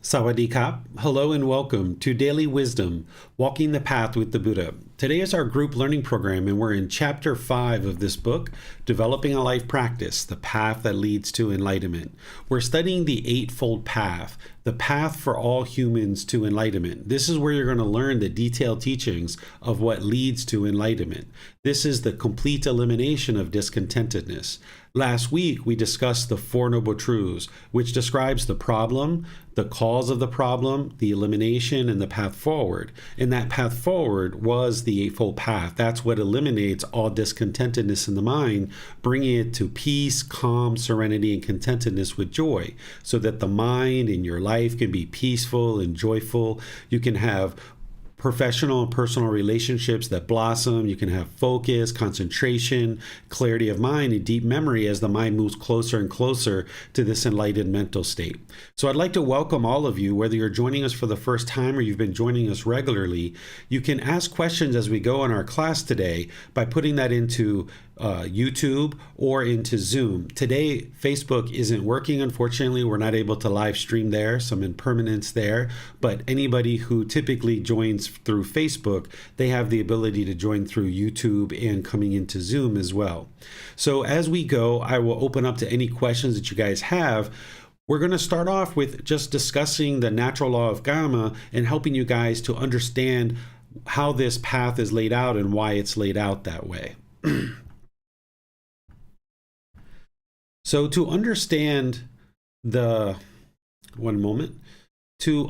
Sawadee-kap. Hello and welcome to Daily Wisdom, Walking the Path with the Buddha. Today is our group learning program, and we're in Chapter 5 of this book, Developing a Life Practice, the Path that Leads to Enlightenment. We're studying the Eightfold Path, the path for all humans to enlightenment. This is where you're going to learn the detailed teachings of what leads to enlightenment. This is the complete elimination of discontentedness. Last week, we discussed the Four Noble Truths, which describes the problem, the cause of the problem, the elimination, and the path forward. And that path forward was the Eightfold Path. That's what eliminates all discontentedness in the mind, bringing it to peace, calm, serenity, and contentedness with joy, so that the mind and your life can be peaceful and joyful. You can have professional and personal relationships that blossom. You can have focus, concentration, clarity of mind, and deep memory as the mind moves closer and closer to this enlightened mental state. So I'd like to welcome all of you, whether you're joining us for the first time or you've been joining us regularly. You can ask questions as we go in our class today by putting that into YouTube or into Zoom. Today, Facebook isn't working. Unfortunately, we're not able to live stream there, some impermanence there, but anybody who typically joins through Facebook, they have the ability to join through YouTube and coming into Zoom as well. So as we go, I will open up to any questions that you guys have. We're going to start off with just discussing the natural law of Gotama and helping you guys to understand how this path is laid out and why it's laid out that way. So to understand to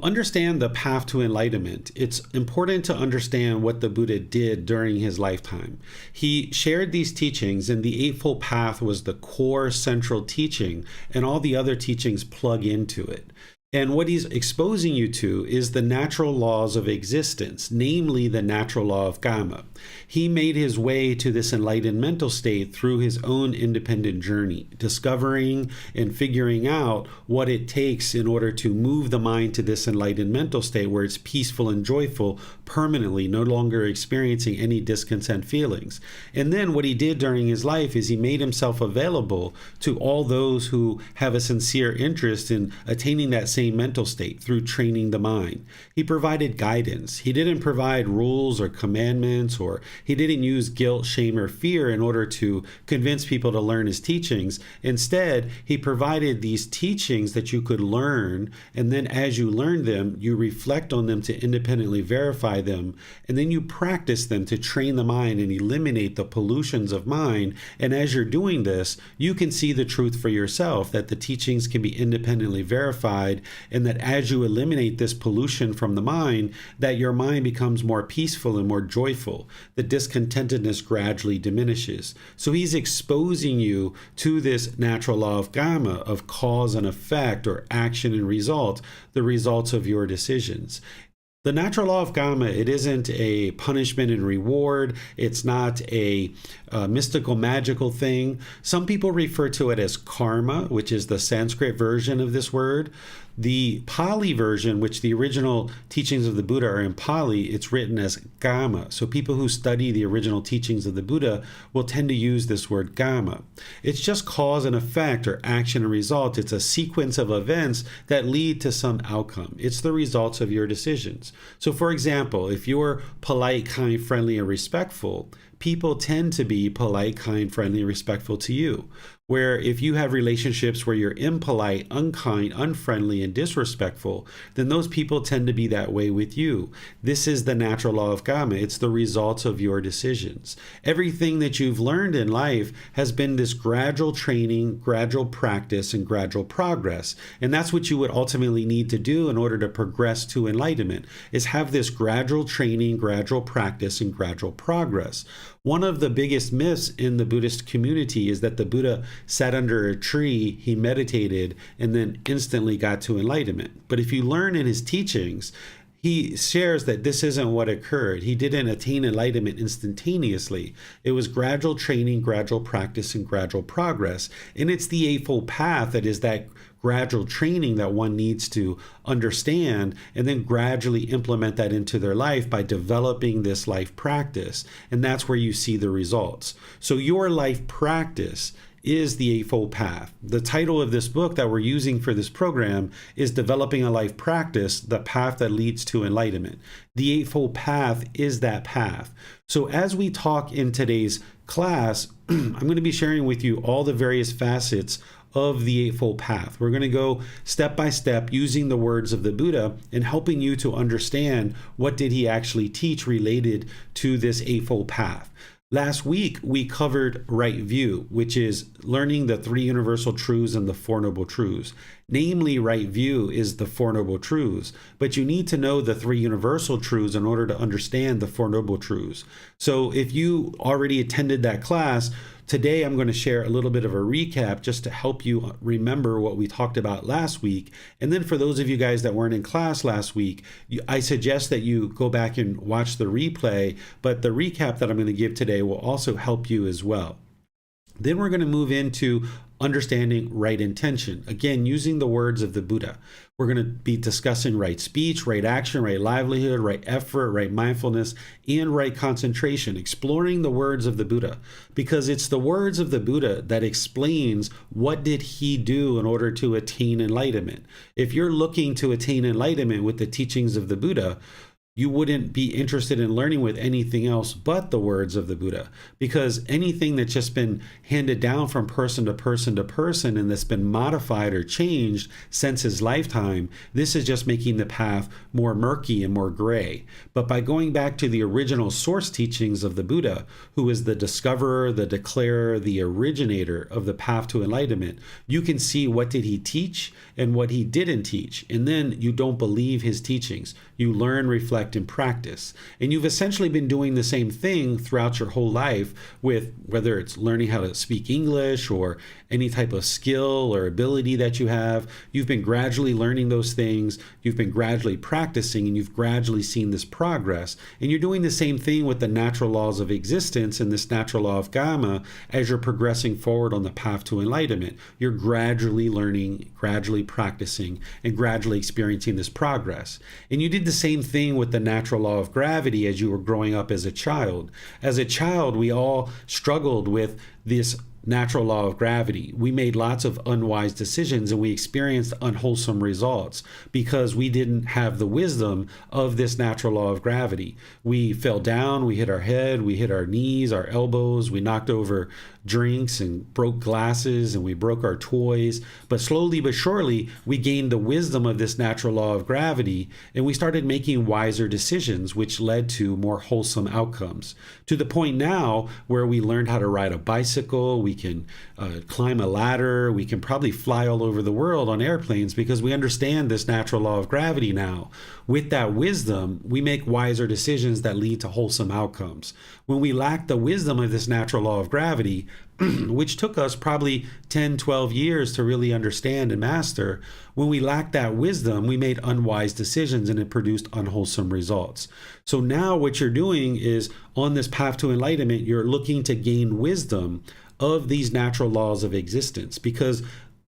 understand the path to enlightenment, it's important to understand what the Buddha did during his lifetime. He shared these teachings, and the Eightfold Path was the core central teaching, and all the other teachings plug into it. And what he's exposing you to is the natural laws of existence, namely the natural law of Gotama. He made his way to this enlightened mental state through his own independent journey, discovering and figuring out what it takes in order to move the mind to this enlightened mental state where it's peaceful and joyful permanently, no longer experiencing any discontent feelings. And then what he did during his life is he made himself available to all those who have a sincere interest in attaining that same mental state through training the mind. He provided guidance. He didn't provide rules or commandments, or he didn't use guilt, shame, or fear in order to convince people to learn his teachings. Instead, he provided these teachings that you could learn, and then as you learn them, you reflect on them to independently verify them, and then you practice them to train the mind and eliminate the pollutions of mind. And as you're doing this, you can see the truth for yourself, that the teachings can be independently verified, and that as you eliminate this pollution from the mind, that your mind becomes more peaceful and more joyful. The discontentedness gradually diminishes. So he's exposing you to this natural law of Gotama, of cause and effect, or action and result, the results of your decisions. The natural law of Gotama, it isn't a punishment and reward. It's not a mystical, magical thing. Some people refer to it as karma, which is the Sanskrit version of this word. The Pali version, which the original teachings of the Buddha are in Pali, it's written as Gama. So people who study the original teachings of the Buddha will tend to use this word Gama. It's just cause and effect, or action and result. It's a sequence of events that lead to some outcome. It's the results of your decisions. So for example, if you're polite, kind, friendly, and respectful, people tend to be polite, kind, friendly, and respectful to you. Where if you have relationships where you're impolite, unkind, unfriendly, and disrespectful, then those people tend to be that way with you. This is the natural law of Gotama. It's the results of your decisions. Everything that you've learned in life has been this gradual training, gradual practice, and gradual progress. And that's what you would ultimately need to do in order to progress to enlightenment, is have this gradual training, gradual practice, and gradual progress. One of the biggest myths in the Buddhist community is that the Buddha sat under a tree, he meditated, and then instantly got to enlightenment. But if you learn in his teachings, he shares that this isn't what occurred. He didn't attain enlightenment instantaneously. It was gradual training, gradual practice, and gradual progress. And it's the Eightfold Path that is that gradual training that one needs to understand and then gradually implement that into their life by developing this life practice. And that's where you see the results. So your life practice is the Eightfold Path. The title of this book that we're using for this program is Developing a Life Practice, the Path That Leads to Enlightenment. The Eightfold Path is that path. So as we talk in today's class, I'm going to be sharing with you all the various facets of the Eightfold Path. We're going to go step by step using the words of the Buddha and helping you to understand what did he actually teach related to this Eightfold Path. Last week, we covered right view, which is learning the three universal truths and the Four Noble Truths. Namely, right view is the Four Noble Truths, but you need to know the three universal truths in order to understand the Four Noble Truths. So if you already attended that class, today I'm going to share a little bit of a recap just to help you remember what we talked about last week. And then for those of you guys that weren't in class last week, I suggest that you go back and watch the replay, but the recap that I'm going to give today will also help you as well. Then we're going to move into understanding right intention. Again, using the words of the Buddha. We're going to be discussing right speech, right action, right livelihood, right effort, right mindfulness, and right concentration, exploring the words of the Buddha, because it's the words of the Buddha that explains what did he do in order to attain enlightenment. If you're looking to attain enlightenment with the teachings of the Buddha, you wouldn't be interested in learning with anything else but the words of the Buddha, because anything that's just been handed down from person to person to person and that's been modified or changed since his lifetime, this is just making the path more murky and more gray. But by going back to the original source teachings of the Buddha, who is the discoverer, the declarer, the originator of the path to enlightenment, you can see what did he teach and what he didn't teach. And then you don't believe his teachings. You learn, reflect, and practice. And you've essentially been doing the same thing throughout your whole life, with whether it's learning how to speak English or any type of skill or ability that you have. You've been gradually learning those things. You've been gradually practicing, and you've gradually seen this progress. And you're doing the same thing with the natural laws of existence and this natural law of Gotama as you're progressing forward on the path to enlightenment. You're gradually learning, gradually practicing, and gradually experiencing this progress. And you did the same thing with the natural law of gravity as you were growing up as a child. As a child, we all struggled with this natural law of gravity. We made lots of unwise decisions and we experienced unwholesome results because we didn't have the wisdom of this natural law of gravity. We fell down, we hit our head, we hit our knees, our elbows, we knocked over drinks and broke glasses, and we broke our toys. But slowly but surely, we gained the wisdom of this natural law of gravity, and we started making wiser decisions, which led to more wholesome outcomes. To the point now where we learned how to ride a bicycle, we can climb a ladder, we can probably fly all over the world on airplanes because we understand this natural law of gravity now. With that wisdom, we make wiser decisions that lead to wholesome outcomes. When we lack the wisdom of this natural law of gravity, which took us probably 10, 12 years to really understand and master, when we lacked that wisdom, we made unwise decisions and it produced unwholesome results. So now what you're doing is, on this path to enlightenment, you're looking to gain wisdom of these natural laws of existence, because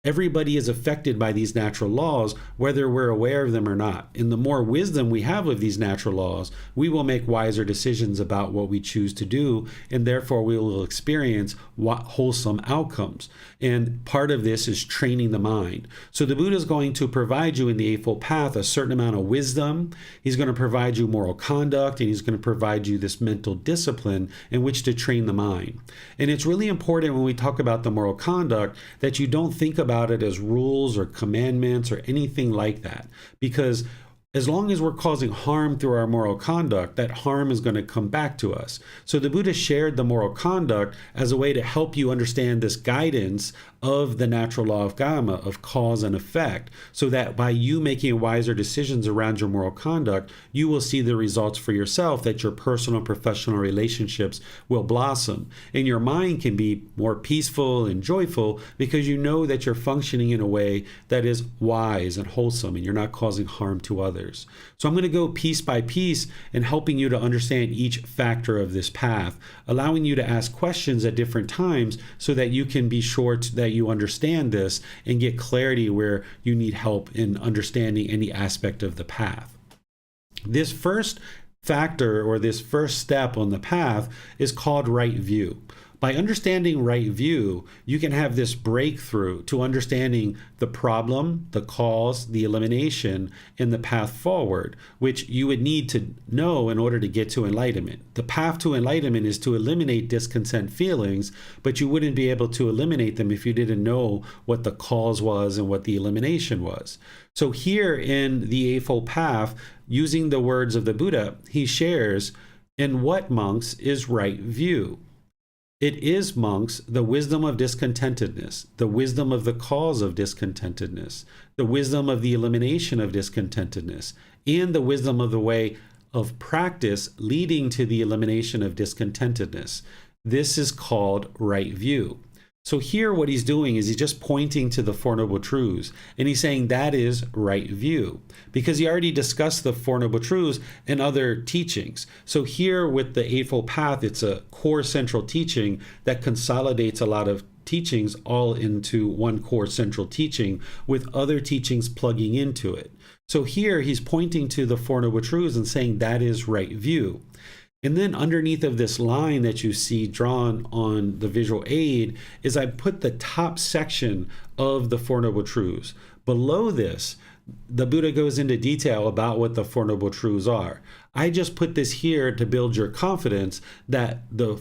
everybody is affected by these natural laws, whether we're aware of them or not. And the more wisdom we have of these natural laws, we will make wiser decisions about what we choose to do, and therefore we will experience wholesome outcomes. And part of this is training the mind. So the Buddha is going to provide you in the Eightfold Path a certain amount of wisdom. He's going to provide you moral conduct, and he's going to provide you this mental discipline in which to train the mind. And it's really important when we talk about the moral conduct that you don't think about it as rules or commandments or anything like that, because as long as we're causing harm through our moral conduct, that harm is going to come back to us. So the Buddha shared the moral conduct as a way to help you understand this guidance of the natural law of Gotama, of cause and effect, so that by you making wiser decisions around your moral conduct, you will see the results for yourself, that your personal and professional relationships will blossom. And your mind can be more peaceful and joyful because you know that you're functioning in a way that is wise and wholesome, and you're not causing harm to others. So I'm going to go piece by piece and helping you to understand each factor of this path, allowing you to ask questions at different times so that you can be sure that you understand this and get clarity where you need help in understanding any aspect of the path. This first factor, or this first step on the path, is called right view. By understanding right view, you can have this breakthrough to understanding the problem, the cause, the elimination, and the path forward, which you would need to know in order to get to enlightenment. The path to enlightenment is to eliminate discontent feelings, but you wouldn't be able to eliminate them if you didn't know what the cause was and what the elimination was. So here in the Eightfold Path, using the words of the Buddha, he shares, "In what, monks, is right view? It is, monks, the wisdom of discontentedness, the wisdom of the cause of discontentedness, the wisdom of the elimination of discontentedness, and the wisdom of the way of practice leading to the elimination of discontentedness. This is called right view." So here what he's doing is he's just pointing to the Four Noble Truths, and he's saying that is right view, because he already discussed the Four Noble Truths in other teachings. So here with the Eightfold Path, it's a core central teaching that consolidates a lot of teachings all into one core central teaching with other teachings plugging into it. So here he's pointing to the Four Noble Truths and saying that is right view. And then underneath of this line that you see drawn on the visual aid is I put the top section of the Four Noble Truths. Below this, the Buddha goes into detail about what the Four Noble Truths are. I just put this here to build your confidence that the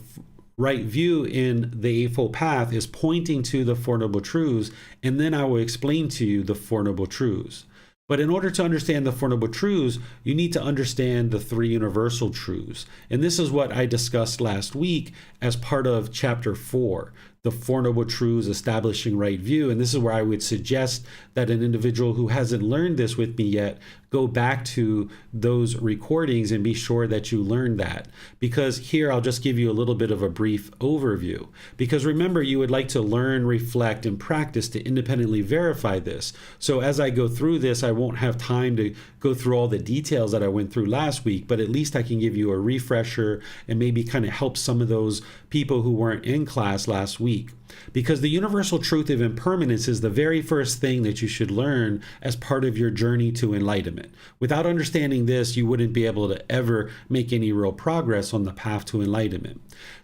right view in the Eightfold Path is pointing to the Four Noble Truths, and then I will explain to you the Four Noble Truths. But in order to understand the Four Noble Truths, you need to understand the three universal truths. And this is what I discussed last week as part of chapter 4, the Four Noble Truths establishing right view. And this is where I would suggest that an individual who hasn't learned this with me yet go back to those recordings and be sure that you learn that. Because here I'll just give you a little bit of a brief overview. Because remember, you would like to learn, reflect, and practice to independently verify this. So as I go through this, I won't have time to go through all the details that I went through last week, but at least I can give you a refresher and maybe kind of help some of those people who weren't in class last week. Because the universal truth of impermanence is the very first thing that you should learn as part of your journey to enlightenment. Without understanding this, you wouldn't be able to ever make any real progress on the path to enlightenment.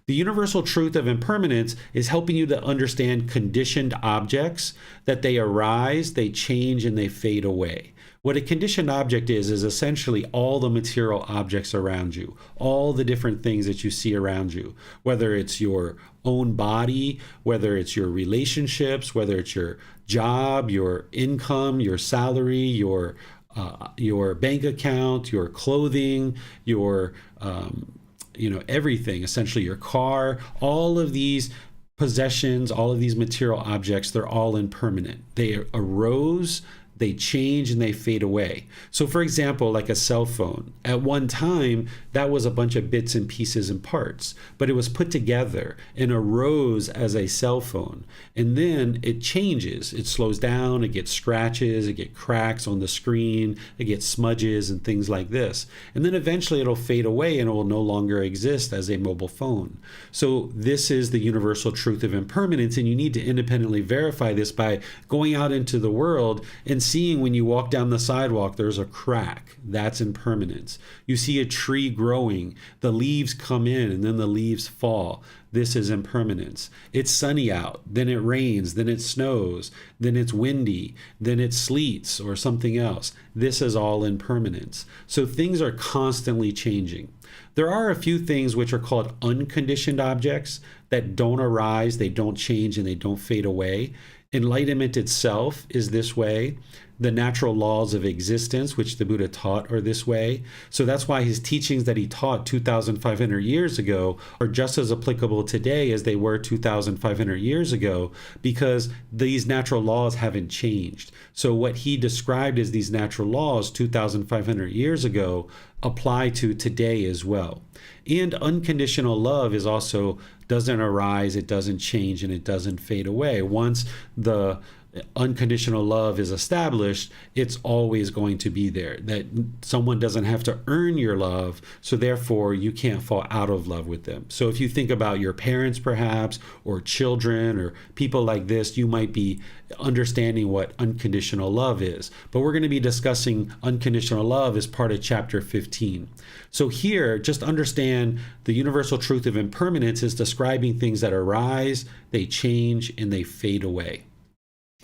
The universal truth of impermanence is helping you to understand conditioned objects, that they arise, they change, and they fade away. What a conditioned object is essentially all the material objects around you, all the different things that you see around you, whether it's your own body, whether it's your relationships, whether it's your job, your income, your salary, your bank account, your clothing, your everything, essentially your car, all of these possessions, all of these material objects, they're all impermanent. They arose, they change, and they fade away. So for example, like a cell phone, at one time, that was a bunch of bits and pieces and parts, but it was put together and arose as a cell phone. And then it changes, it slows down, it gets scratches, it gets cracks on the screen, it gets smudges and things like this. And then eventually it'll fade away and it will no longer exist as a mobile phone. So this is the universal truth of impermanence, and you need to independently verify this by going out into the world and seeing when you walk down the sidewalk, there's a crack. That's impermanence. You see a tree growing, the leaves come in and then the leaves fall. This is impermanence. It's sunny out, then it rains, then it snows, then it's windy, then it sleets or something else. This is all impermanence. So things are constantly changing. There are a few things which are called unconditioned objects that don't arise, they don't change, and they don't fade away. Enlightenment itself is this way. The natural laws of existence, which the Buddha taught, are this way. So that's why his teachings that he taught 2,500 years ago are just as applicable today as they were 2,500 years ago, because these natural laws haven't changed. So what he described as these natural laws 2,500 years ago apply to today as well. And unconditional love is also doesn't arise, it doesn't change, and it doesn't fade away. Once the unconditional love is established, it's always going to be there. That someone doesn't have to earn your love, so therefore you can't fall out of love with them. So if you think about your parents perhaps, or children, or people like this, you might be understanding what unconditional love is. But we're going to be discussing unconditional love as part of chapter 15. So here, just understand the universal truth of impermanence is describing things that arise, they change, and they fade away.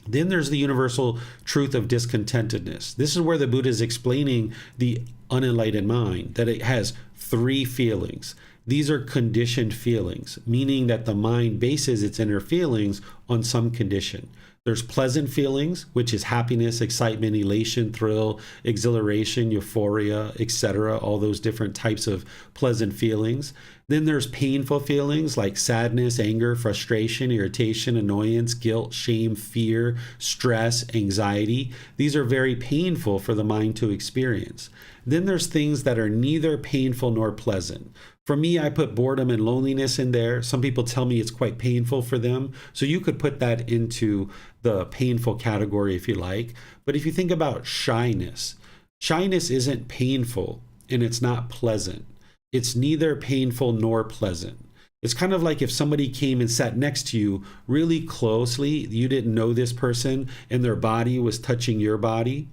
Then there's the universal truth of discontentedness. This is where the Buddha is explaining the unenlightened mind, that it has three feelings. These are conditioned feelings, meaning that the mind bases its inner feelings on some condition. There's pleasant feelings, which is happiness, excitement, elation, thrill, exhilaration, euphoria, etc., all those different types of pleasant feelings. Then there's painful feelings like sadness, anger, frustration, irritation, annoyance, guilt, shame, fear, stress, anxiety. These are very painful for the mind to experience. Then there's things that are neither painful nor pleasant. For me, I put boredom and loneliness in there. Some people tell me it's quite painful for them. So you could put that into the painful category if you like. But if you think about shyness, shyness isn't painful and it's not pleasant. It's neither painful nor pleasant. It's kind of like if somebody came and sat next to you really closely, you didn't know this person, and their body was touching your body.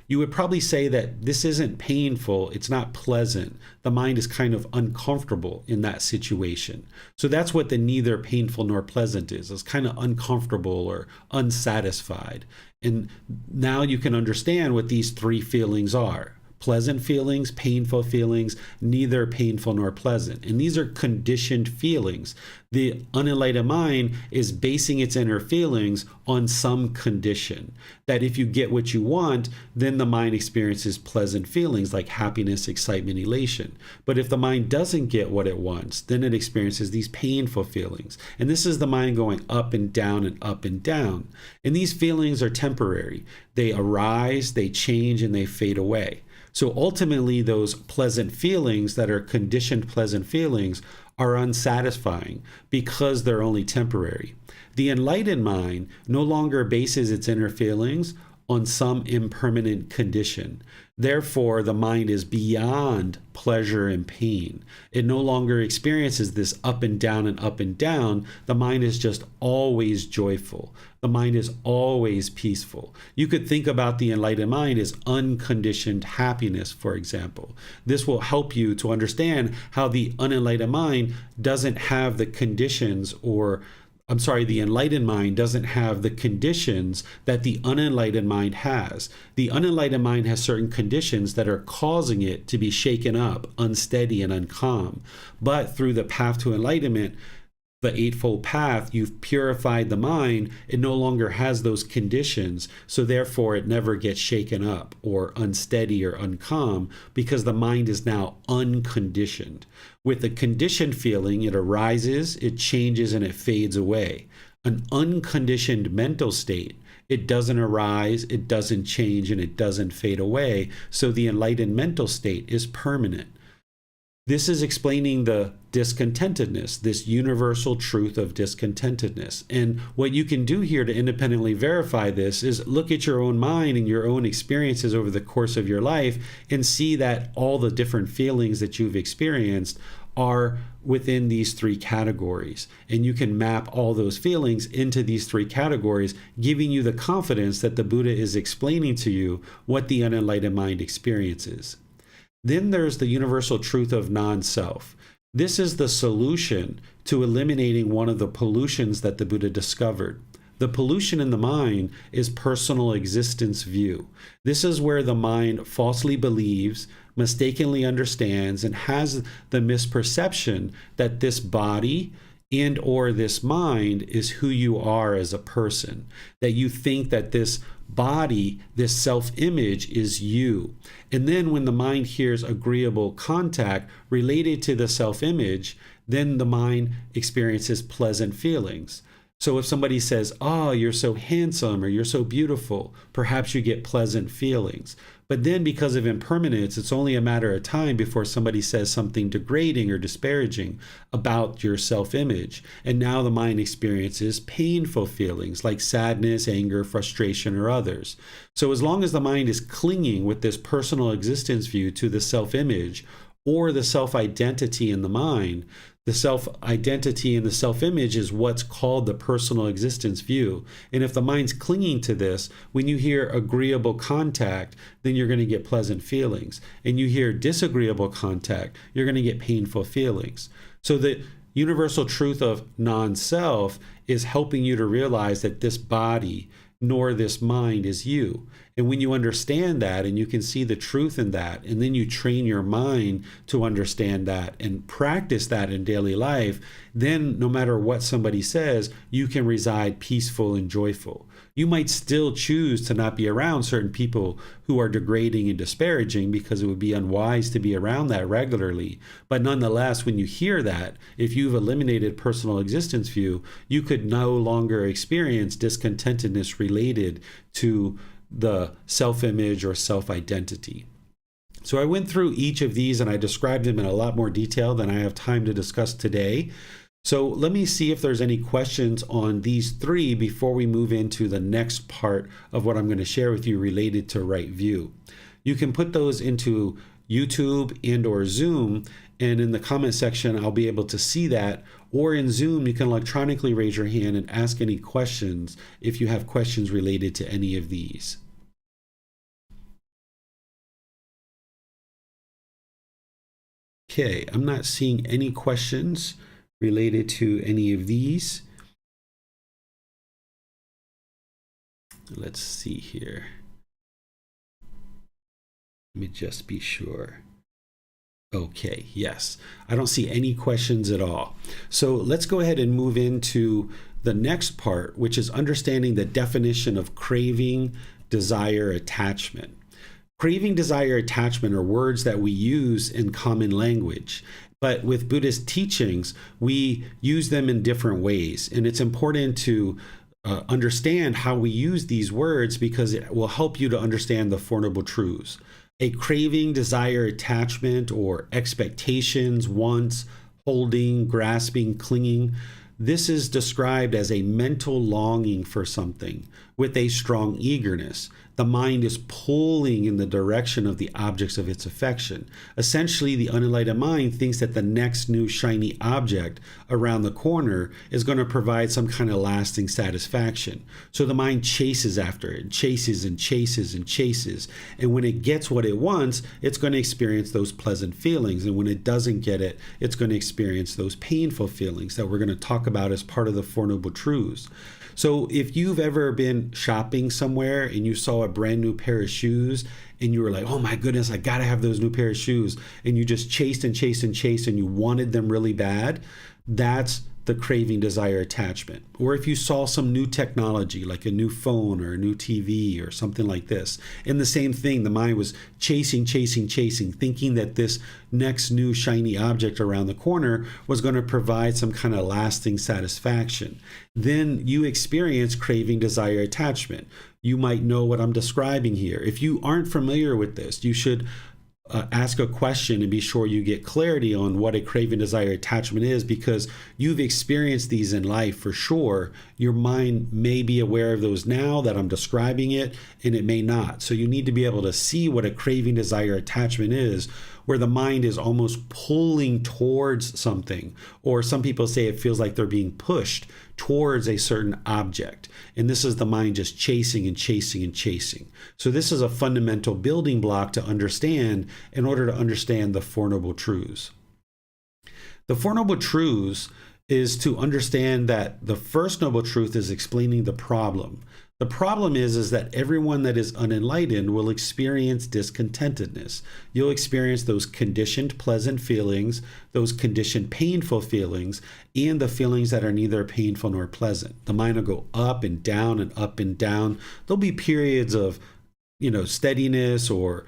You would probably say that this isn't painful, it's not pleasant. The mind is kind of uncomfortable in that situation. So that's what the neither painful nor pleasant is. It's kind of uncomfortable or unsatisfied. And now you can understand what these three feelings are. Pleasant feelings, painful feelings, neither painful nor pleasant. And these are conditioned feelings. The unenlightened mind is basing its inner feelings on some condition. That if you get what you want, then the mind experiences pleasant feelings like happiness, excitement, elation. But if the mind doesn't get what it wants, then it experiences these painful feelings. And this is the mind going up and down and up and down. And these feelings are temporary. They arise, they change, and they fade away. So ultimately, those pleasant feelings that are conditioned pleasant feelings are unsatisfying because they're only temporary. The enlightened mind no longer bases its inner feelings on some impermanent condition. Therefore, the mind is beyond pleasure and pain. It no longer experiences this up and down and up and down. The mind is just always joyful. The mind is always peaceful. You could think about the enlightened mind as unconditioned happiness, for example. This will help you to understand how the unenlightened mind doesn't have the conditions the enlightened mind doesn't have the conditions that the unenlightened mind has. The unenlightened mind has certain conditions that are causing it to be shaken up, unsteady, and uncalm. But through the path to enlightenment, the Eightfold Path, you've purified the mind. It no longer has those conditions, so therefore it never gets shaken up or unsteady or uncalm because the mind is now unconditioned. With a conditioned feeling, it arises, it changes, and it fades away. An unconditioned mental state, it doesn't arise, it doesn't change, and it doesn't fade away, so the enlightened mental state is permanent. This is explaining the discontentedness, this universal truth of discontentedness. And what you can do here to independently verify this is look at your own mind and your own experiences over the course of your life and see that all the different feelings that you've experienced are within these three categories. And you can map all those feelings into these three categories, giving you the confidence that the Buddha is explaining to you what the unenlightened mind experiences. Then there's the universal truth of non-self. This is the solution to eliminating one of the pollutions that the Buddha discovered. The pollution in the mind is personal existence view. This is where the mind falsely believes, mistakenly understands, and has the misperception that this body and or this mind is who you are as a person. That you think that this body, this self-image is you. And then when the mind hears agreeable contact related to the self-image, then the mind experiences pleasant feelings. So if somebody says, "Oh, you're so handsome," or "You're so beautiful," perhaps you get pleasant feelings. But then because of impermanence, it's only a matter of time before somebody says something degrading or disparaging about your self-image. And now the mind experiences painful feelings like sadness, anger, frustration, or others. So as long as the mind is clinging with this personal existence view to the self-image or the self-identity in the mind, the self-identity and the self-image is what's called the personal existence view. And if the mind's clinging to this, when you hear agreeable contact, then you're going to get pleasant feelings. And you hear disagreeable contact, you're going to get painful feelings. So the universal truth of non-self is helping you to realize that this body nor this mind is you. And when you understand that and you can see the truth in that, and then you train your mind to understand that and practice that in daily life, then no matter what somebody says, you can reside peaceful and joyful. You might still choose to not be around certain people who are degrading and disparaging because it would be unwise to be around that regularly. But nonetheless, when you hear that, if you've eliminated personal existence view, you could no longer experience discontentedness related to the self-image or self-identity. So I went through each of these and I described them in a lot more detail than I have time to discuss today. So let me see if there's any questions on these three before we move into the next part of what I'm going to share with you related to right view. You can put those into YouTube and or Zoom, and in the comment section I'll be able to see that, or in Zoom you can electronically raise your hand and ask any questions if you have questions related to any of these. Okay, I'm not seeing any questions related to any of these. Let's see here. Let me just be sure. Okay, yes. I don't see any questions at all. So let's go ahead and move into the next part, which is understanding the definition of craving, desire, attachment. Craving, desire, attachment are words that we use in common language. But with Buddhist teachings, we use them in different ways. And it's important to understand how we use these words because it will help you to understand the Four Noble Truths. A craving, desire, attachment, or expectations, wants, holding, grasping, clinging. This is described as a mental longing for something with a strong eagerness. The mind is pulling in the direction of the objects of its affection. Essentially, the unenlightened mind thinks that the next new shiny object around the corner is going to provide some kind of lasting satisfaction. So the mind chases after it, chases and chases and chases. And when it gets what it wants, it's going to experience those pleasant feelings. And when it doesn't get it, it's going to experience those painful feelings that we're going to talk about as part of the Four Noble Truths. So if you've ever been shopping somewhere and you saw a brand new pair of shoes and you were like, oh my goodness, I gotta have those new pair of shoes, and you just chased and chased and chased and you wanted them really bad, that's the craving, desire, attachment. Or if you saw some new technology like a new phone or a new TV or something like this, and the same thing, the mind was chasing, thinking that this next new shiny object around the corner was going to provide some kind of lasting satisfaction. Then you experience craving, desire, attachment. You might know what I'm describing here. If you aren't familiar with this, you should ask a question and be sure you get clarity on what a craving, desire, attachment is, because you've experienced these in life for sure. Your mind may be aware of those now that I'm describing it, and it may not. So you need to be able to see what a craving, desire, attachment is, where the mind is almost pulling towards something, or some people say it feels like they're being pushed towards a certain object. And this is the mind just chasing and chasing and chasing. So this is a fundamental building block to understand in order to understand the Four Noble Truths. The Four Noble Truths is to understand that the first noble truth is explaining the problem. The problem is that everyone that is unenlightened will experience discontentedness. You'll experience those conditioned pleasant feelings, those conditioned painful feelings, and the feelings that are neither painful nor pleasant. The mind will go up and down and up and down. There'll be periods of steadiness or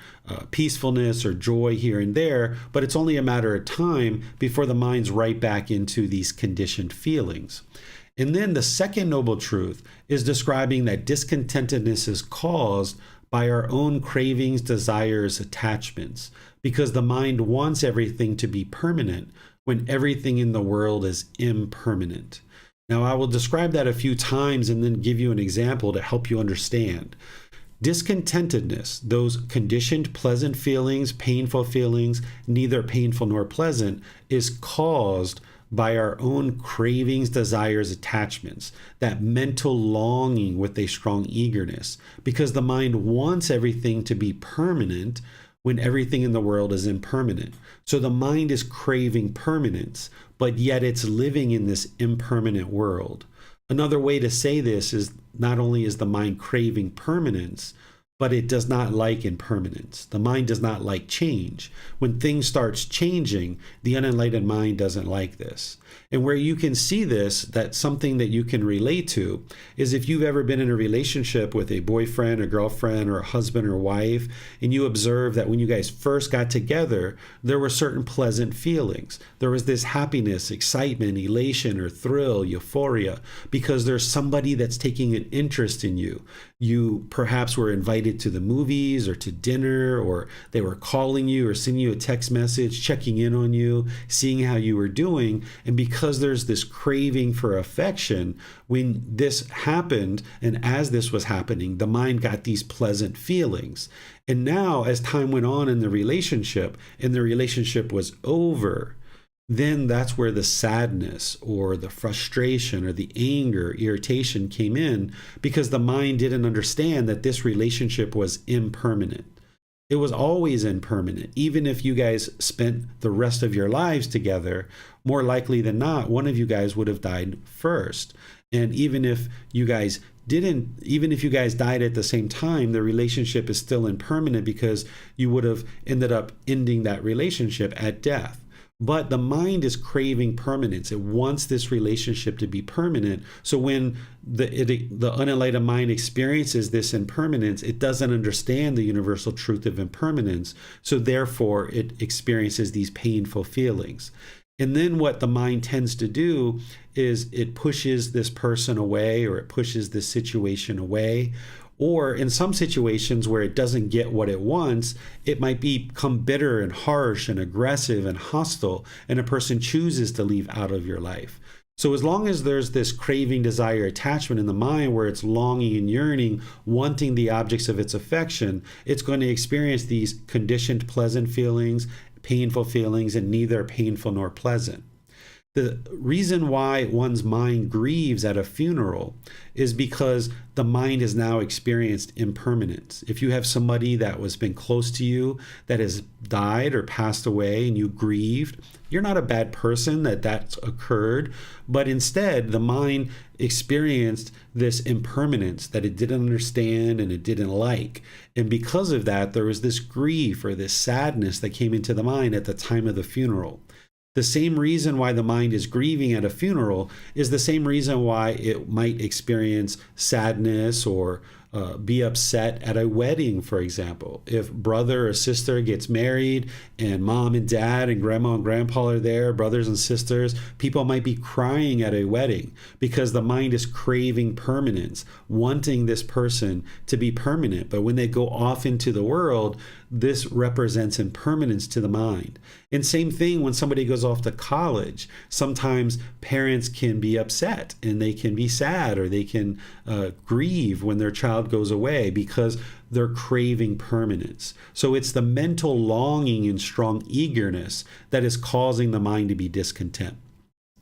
peacefulness or joy here and there, but it's only a matter of time before the mind's right back into these conditioned feelings. And then the second noble truth is describing that discontentedness is caused by our own cravings, desires, attachments, because the mind wants everything to be permanent when everything in the world is impermanent. Now, I will describe that a few times and then give you an example to help you understand. Discontentedness, those conditioned pleasant feelings, painful feelings, neither painful nor pleasant, is caused by our own cravings, desires, attachments, that mental longing with a strong eagerness, because the mind wants everything to be permanent when everything in the world is impermanent. So the mind is craving permanence, but yet it's living in this impermanent world. Another way to say this is not only is the mind craving permanence, but it does not like impermanence. The mind does not like change. When things starts changing, the unenlightened mind doesn't like this. And where you can see this, that's something that you can relate to, is if you've ever been in a relationship with a boyfriend or girlfriend or a husband or wife, and you observe that when you guys first got together, there were certain pleasant feelings. There was this happiness, excitement, elation, or thrill, euphoria, because there's somebody that's taking an interest in you. You perhaps were invited to the movies or to dinner, or they were calling you or sending you a text message, checking in on you, seeing how you were doing. And because there's this craving for affection, when this happened, and as this was happening, the mind got these pleasant feelings. And now, as time went on in the relationship, and the relationship was over, then that's where the sadness or the frustration or the anger, irritation came in, because the mind didn't understand that this relationship was impermanent. It was always impermanent. Even if you guys spent the rest of your lives together, more likely than not, one of you guys would have died first. And even if you guys died at the same time, the relationship is still impermanent, because you would have ended up ending that relationship at death. But the mind is craving permanence. It wants this relationship to be permanent. So when the unenlightened mind experiences this impermanence, it doesn't understand the universal truth of impermanence. So therefore, it experiences these painful feelings. And then what the mind tends to do is it pushes this person away, or it pushes this situation away. Or in some situations where it doesn't get what it wants, it might become bitter and harsh and aggressive and hostile, and a person chooses to leave out of your life. So as long as there's this craving, desire, attachment in the mind, where it's longing and yearning, wanting the objects of its affection, it's going to experience these conditioned pleasant feelings, painful feelings, and neither painful nor pleasant. The reason why one's mind grieves at a funeral is because the mind has now experienced impermanence. If you have somebody that was been close to you that has died or passed away and you grieved, you're not a bad person that that's occurred, but instead the mind experienced this impermanence that it didn't understand and it didn't like. And because of that, there was this grief or this sadness that came into the mind at the time of the funeral. The same reason why the mind is grieving at a funeral is the same reason why it might experience sadness or be upset at a wedding, for example. If brother or sister gets married and mom and dad and grandma and grandpa are there, brothers and sisters, people might be crying at a wedding because the mind is craving permanence, wanting this person to be permanent. But when they go off into the world, this represents impermanence to the mind. And same thing when somebody goes off to college. Sometimes parents can be upset and they can be sad, or they can grieve when their child goes away because they're craving permanence. So it's the mental longing and strong eagerness that is causing the mind to be discontent.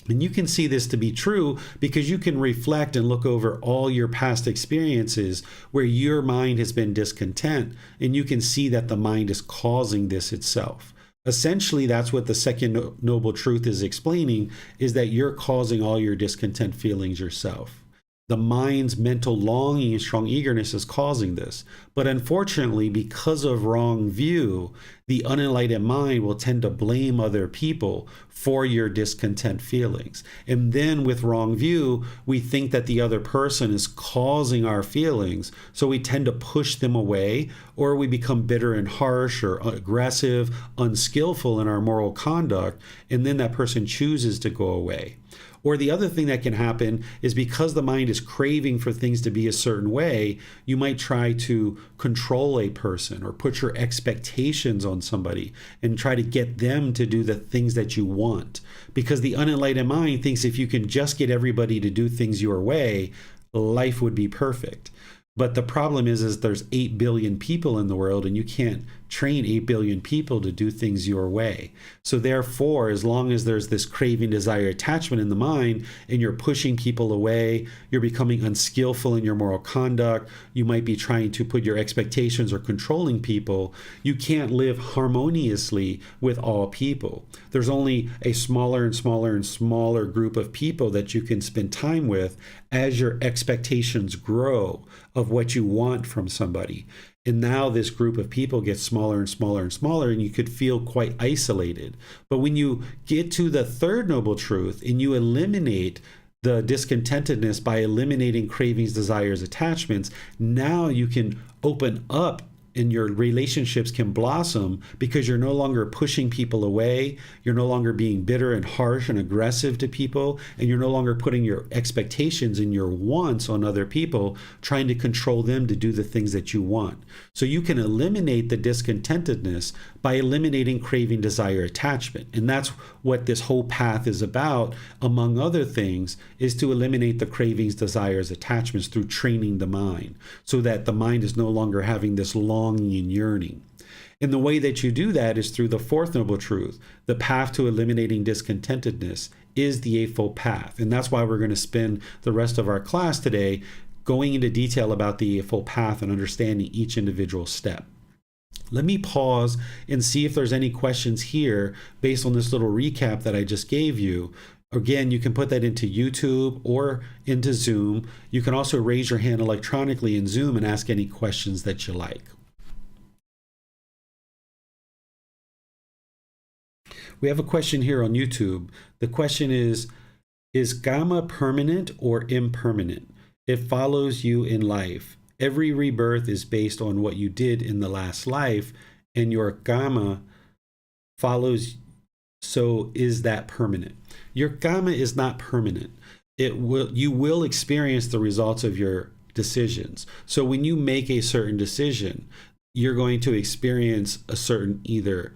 And you can see this to be true because you can reflect and look over all your past experiences where your mind has been discontent, and you can see that the mind is causing this itself. Essentially, that's what the second noble truth is explaining, is that you're causing all your discontent feelings yourself. The mind's mental longing and strong eagerness is causing this. But unfortunately, because of wrong view, the unenlightened mind will tend to blame other people for your discontent feelings. And then with wrong view, we think that the other person is causing our feelings. So we tend to push them away, or we become bitter and harsh or aggressive, unskillful in our moral conduct. And then that person chooses to go away. Or the other thing that can happen is because the mind is craving for things to be a certain way, you might try to control a person or put your expectations on somebody and try to get them to do the things that you want. Because the unenlightened mind thinks if you can just get everybody to do things your way, life would be perfect. But the problem is there's 8 billion people in the world, and you can't train 8 billion people to do things your way. So therefore, as long as there's this craving, desire, attachment in the mind, and you're pushing people away, you're becoming unskillful in your moral conduct, you might be trying to put your expectations or controlling people, you can't live harmoniously with all people. There's only a smaller and smaller and smaller group of people that you can spend time with as your expectations grow of what you want from somebody. And now this group of people gets smaller and smaller and smaller, and you could feel quite isolated. But when you get to the third noble truth and you eliminate the discontentedness by eliminating cravings, desires, attachments, now you can open up and your relationships can blossom because you're no longer pushing people away. You're no longer being bitter and harsh and aggressive to people. And you're no longer putting your expectations and your wants on other people, trying to control them to do the things that you want. So you can eliminate the discontentedness by eliminating craving, desire, attachment. And that's what this whole path is about, among other things, is to eliminate the cravings, desires, attachments through training the mind so that the mind is no longer having this longing and yearning. And the way that you do that is through the fourth noble truth. The path to eliminating discontentedness is the Eightfold Path. And that's why we're going to spend the rest of our class today going into detail about the Eightfold Path and understanding each individual step. Let me pause and see if there's any questions here based on this little recap that I just gave you. Again, you can put that into YouTube or into Zoom. You can also raise your hand electronically in Zoom and ask any questions that you like. We have a question here on YouTube. The question is Gama permanent or impermanent? It follows you in life. Every rebirth is based on what you did in the last life, and your Gama follows. So is that permanent? Your Gama is not permanent. You will experience the results of your decisions. So when you make a certain decision, you're going to experience a certain either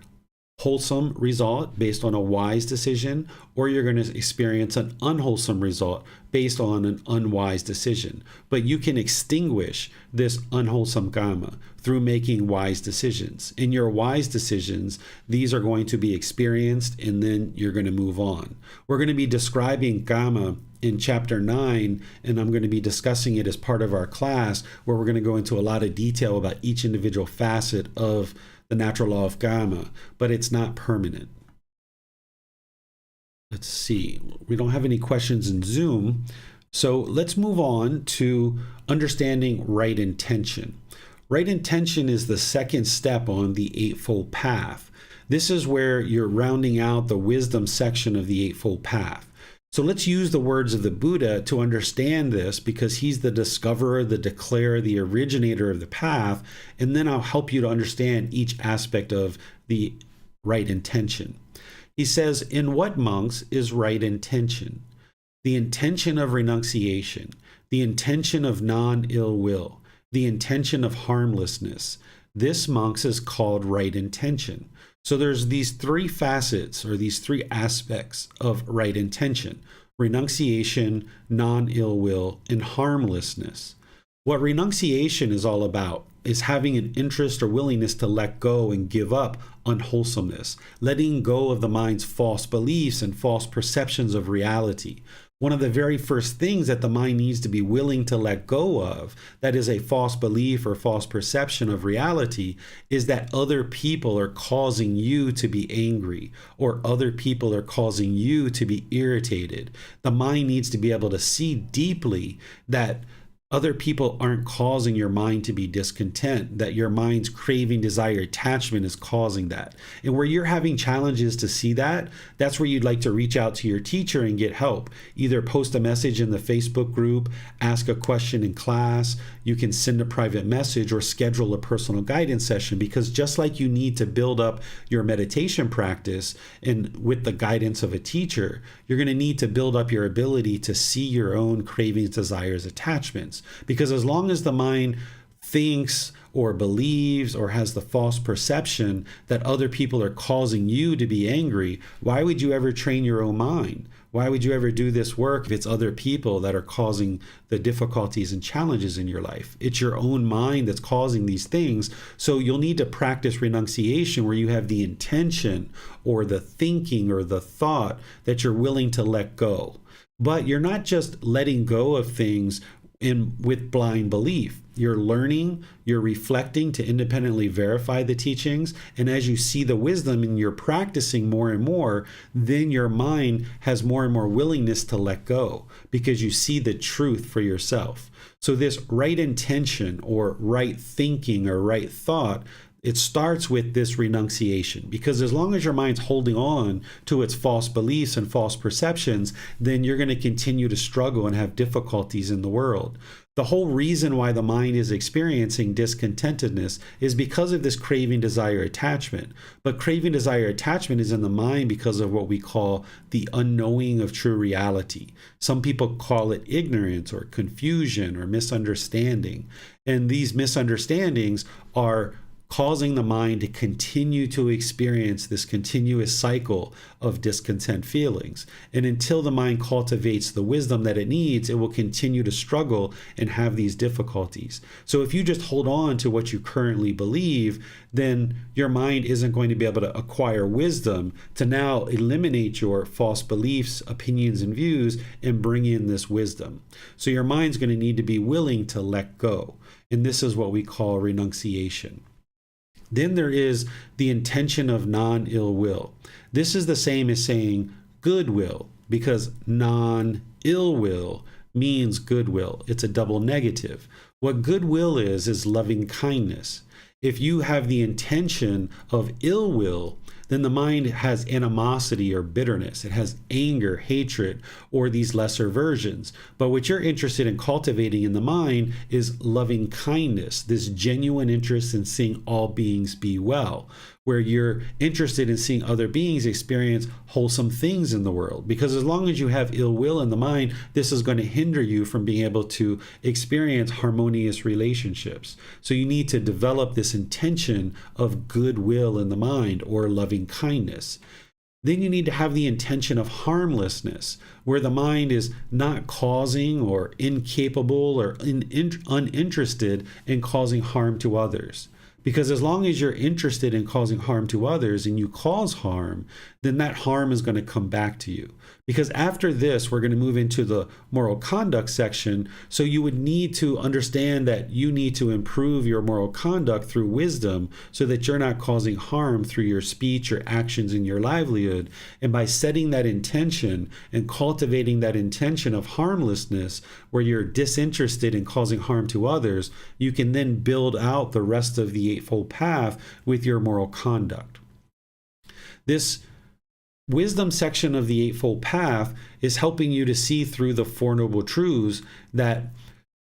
wholesome result based on a wise decision, or you're going to experience an unwholesome result based on an unwise decision. But you can extinguish this unwholesome Gama through making wise decisions. In your wise decisions, these are going to be experienced, and then you're going to move on. We're going to be describing Gama in chapter 9, and I'm going to be discussing it as part of our class, where we're going to go into a lot of detail about each individual facet of the natural law of Gama, but it's not permanent. Let's see. We don't have any questions in Zoom, so let's move on to understanding right intention. Right intention is the second step on the Eightfold Path. This is where you're rounding out the wisdom section of the Eightfold Path. So let's use the words of the Buddha to understand this, because he's the discoverer, the declarer, the originator of the path, and then I'll help you to understand each aspect of the right intention. He says, in what, monks, is right intention? The intention of renunciation, the intention of non-ill will, the intention of harmlessness. This, monks, is called right intention. So there's these three facets, or these three aspects of right intention: renunciation, non-ill will, and harmlessness. What renunciation is all about is having an interest or willingness to let go and give up unwholesomeness, letting go of the mind's false beliefs and false perceptions of reality. One of the very first things that the mind needs to be willing to let go of, that is a false belief or false perception of reality, is that other people are causing you to be angry, or other people are causing you to be irritated. The mind needs to be able to see deeply that other people aren't causing your mind to be discontent, that your mind's craving, desire, attachment is causing that. And where you're having challenges to see that, that's where you'd like to reach out to your teacher and get help. Either post a message in the Facebook group, ask a question in class, you can send a private message or schedule a personal guidance session, because just like you need to build up your meditation practice and with the guidance of a teacher, you're going to need to build up your ability to see your own cravings, desires, attachments. Because as long as the mind thinks or believes or has the false perception that other people are causing you to be angry, why would you ever train your own mind? Why would you ever do this work if it's other people that are causing the difficulties and challenges in your life? It's your own mind that's causing these things. So you'll need to practice renunciation, where you have the intention or the thinking or the thought that you're willing to let go. But you're not just letting go of things with blind belief. You're learning, you're reflecting to independently verify the teachings. And as you see the wisdom and you're practicing more and more, then your mind has more and more willingness to let go, because you see the truth for yourself. So this right intention or right thinking or right thought, it starts with this renunciation, because as long as your mind's holding on to its false beliefs and false perceptions, then you're going to continue to struggle and have difficulties in the world. The whole reason why the mind is experiencing discontentedness is because of this craving, desire, attachment. But craving, desire, attachment is in the mind because of what we call the unknowing of true reality. Some people call it ignorance or confusion or misunderstanding. And these misunderstandings are causing the mind to continue to experience this continuous cycle of discontent feelings. And until the mind cultivates the wisdom that it needs, it will continue to struggle and have these difficulties. So if you just hold on to what you currently believe, then your mind isn't going to be able to acquire wisdom to now eliminate your false beliefs, opinions, and views and bring in this wisdom. So your mind's going to need to be willing to let go. And this is what we call renunciation. Then there is the intention of non-ill will. This is the same as saying goodwill, because non-ill will means goodwill. It's a double negative. What goodwill is loving kindness. If you have the intention of ill will, then the mind has animosity or bitterness. It has anger, hatred, or these lesser versions. But what you're interested in cultivating in the mind is loving kindness, this genuine interest in seeing all beings be well, where you're interested in seeing other beings experience wholesome things in the world. Because as long as you have ill will in the mind, this is going to hinder you from being able to experience harmonious relationships. So you need to develop this intention of goodwill in the mind, or loving kindness. Then you need to have the intention of harmlessness, where the mind is not causing or incapable or uninterested in causing harm to others. Because as long as you're interested in causing harm to others and you cause harm, then that harm is going to come back to you. Because after this, we're going to move into the moral conduct section. So you would need to understand that you need to improve your moral conduct through wisdom, so that you're not causing harm through your speech or actions in your livelihood. And by setting that intention and cultivating that intention of harmlessness, where you're disinterested in causing harm to others, you can then build out the rest of the Eightfold Path with your moral conduct. This wisdom section of the Eightfold Path is helping you to see through the Four Noble Truths that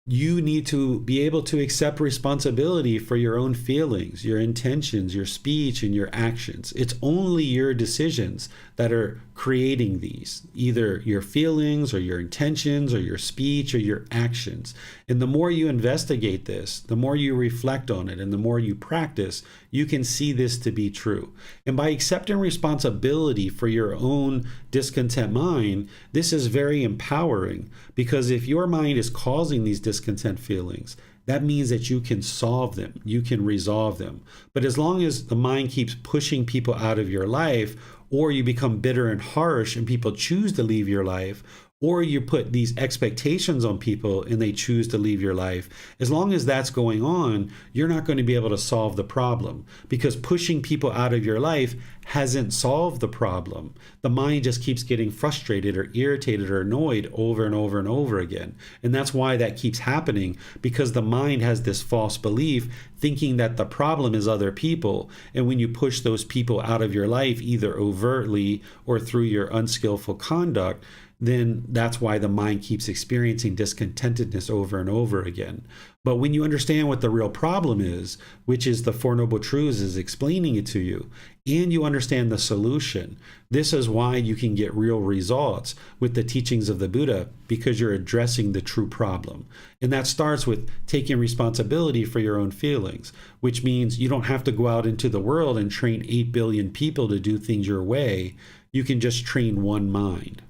you need to be able to accept responsibility for your own feelings, your intentions, your speech, and your actions. It's only your decisions that are creating these, either your feelings or your intentions or your speech or your actions. And the more you investigate this, the more you reflect on it, and the more you practice, you can see this to be true. And by accepting responsibility for your own discontent mind, this is very empowering, because if your mind is causing these discontent feelings, that means that you can solve them, you can resolve them. But as long as the mind keeps pushing people out of your life, or you become bitter and harsh and people choose to leave your life, or you put these expectations on people and they choose to leave your life, as long as that's going on, you're not going to be able to solve the problem, because pushing people out of your life hasn't solved the problem. the mind just keeps getting frustrated or irritated or annoyed over and over and over again. And that's why that keeps happening, because the mind has this false belief thinking that the problem is other people. And when you push those people out of your life, either overtly or through your unskillful conduct, then that's why the mind keeps experiencing discontentedness over and over again. But when you understand what the real problem is, which is the Four Noble Truths is explaining it to you, and you understand the solution, this is why you can get real results with the teachings of the Buddha, because you're addressing the true problem. And that starts with taking responsibility for your own feelings, which means you don't have to go out into the world and train 8 billion people to do things your way. You can just train one mind.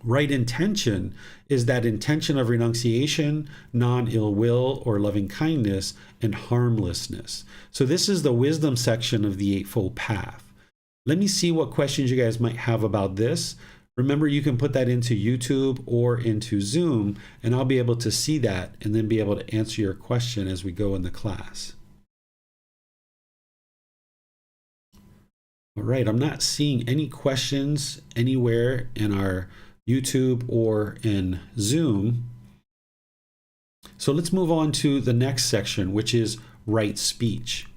Right intention is that intention of renunciation, non-ill will or loving kindness, and harmlessness. So this is the wisdom section of the Eightfold Path. Let me see what questions you guys might have about this. Remember, you can put that into YouTube or into Zoom, and I'll be able to see that and then be able to answer your question as we go in the class. All right, I'm not seeing any questions anywhere in our YouTube or in Zoom. So let's move on to the next section, which is right speech.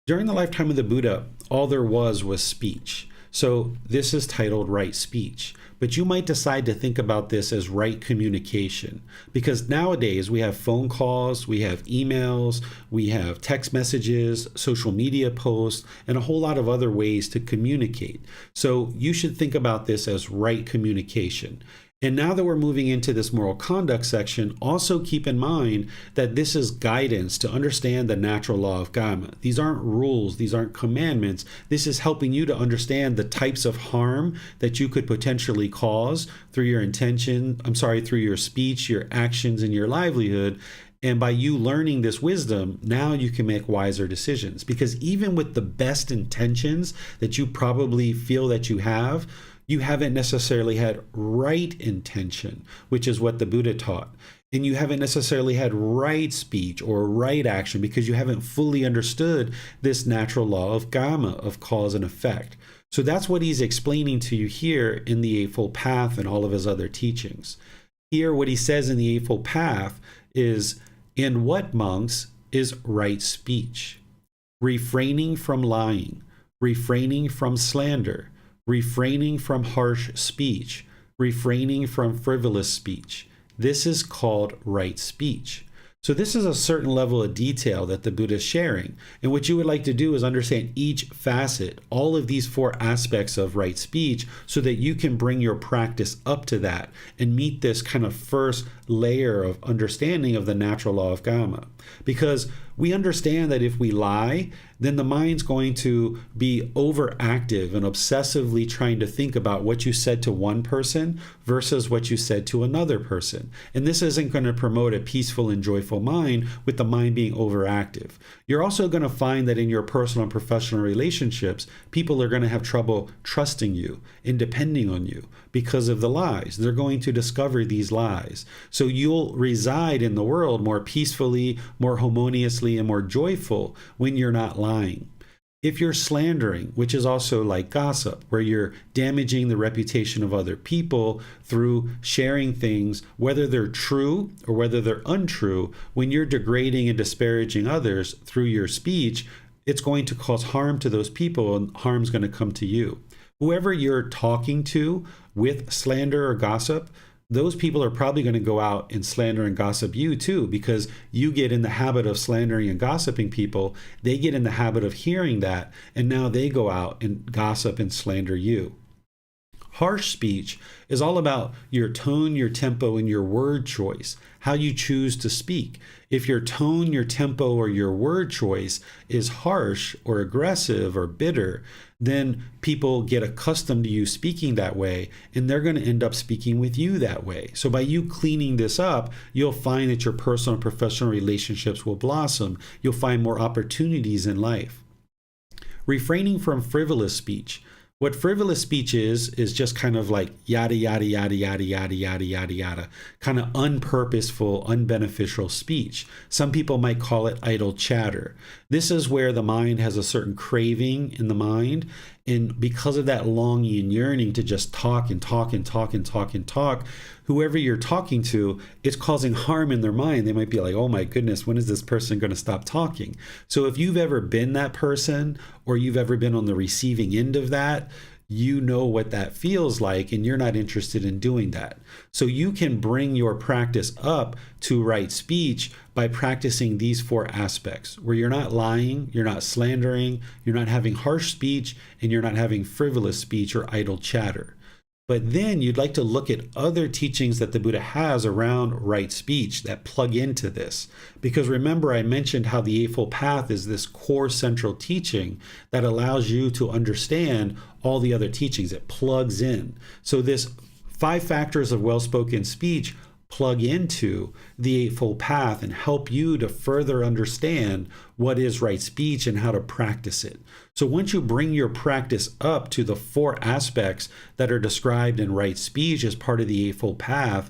During the lifetime of the Buddha, all there was speech. So this is titled right speech. But you might decide to think about this as right communication, because nowadays we have phone calls, we have emails, we have text messages, social media posts, and a whole lot of other ways to communicate. So you should think about this as right communication. And now that we're moving into this moral conduct section, also keep in mind that this is guidance to understand the natural law of karma. These aren't rules, these aren't commandments. This is helping you to understand the types of harm that you could potentially cause through your through your speech, your actions, and your livelihood. And by you learning this wisdom, now you can make wiser decisions. Because even with the best intentions that you probably feel that you haven't necessarily had right intention, which is what the Buddha taught. And you haven't necessarily had right speech or right action because you haven't fully understood this natural law of karma, of cause and effect. So that's what he's explaining to you here in the Eightfold Path and all of his other teachings. Here, what he says in the Eightfold Path is, in what, monks, is right speech? Refraining from lying, refraining from slander, refraining from harsh speech, refraining from frivolous speech. This is called right speech. So this is a certain level of detail that the Buddha is sharing. And what you would like to do is understand each facet, all of these 4 aspects of right speech, so that you can bring your practice up to that and meet this kind of first layer of understanding of the natural law of karma. Because we understand that if we lie, then the mind's going to be overactive and obsessively trying to think about what you said to one person versus what you said to another person. And this isn't going to promote a peaceful and joyful mind, with the mind being overactive. You're also going to find that in your personal and professional relationships, people are going to have trouble trusting you and depending on you because of the lies. They're going to discover these lies. So you'll reside in the world more peacefully, more harmoniously, and more joyful when you're not lying. If you're slandering, which is also like gossip, where you're damaging the reputation of other people through sharing things, whether they're true or whether they're untrue, when you're degrading and disparaging others through your speech, it's going to cause harm to those people, and harm's going to come to you. Whoever you're talking to with slander or gossip, those people are probably going to go out and slander and gossip you too, because you get in the habit of slandering and gossiping people. They get in the habit of hearing that, and now they go out and gossip and slander you. Harsh speech is all about your tone, your tempo, and your word choice, how you choose to speak. If your tone, your tempo, or your word choice is harsh or aggressive or bitter, then people get accustomed to you speaking that way, and they're going to end up speaking with you that way. So by you cleaning this up, you'll find that your personal and professional relationships will blossom. You'll find more opportunities in life. Refraining from frivolous speech. What frivolous speech is just kind of like yada, yada, yada, yada, yada, yada, yada, yada, kind of unpurposeful, unbeneficial speech. Some people might call it idle chatter. This is where the mind has a certain craving in the mind, And because of that longing and yearning to just talk and talk and talk and talk and talk, whoever you're talking to, it's causing harm in their mind. They might be like, oh my goodness, when is this person going to stop talking? So if you've ever been that person, or you've ever been on the receiving end of that, you know what that feels like, and you're not interested in doing that. So you can bring your practice up to right speech by practicing these 4 aspects, where you're not lying, you're not slandering, you're not having harsh speech, and you're not having frivolous speech or idle chatter. But then you'd like to look at other teachings that the Buddha has around right speech that plug into this. Because remember, I mentioned how the Eightfold Path is this core central teaching that allows you to understand all the other teachings. It plugs in. So this 5 factors of well-spoken speech plug into the Eightfold Path and help you to further understand what is right speech and how to practice it. So once you bring your practice up to the 4 aspects that are described in right speech as part of the Eightfold Path,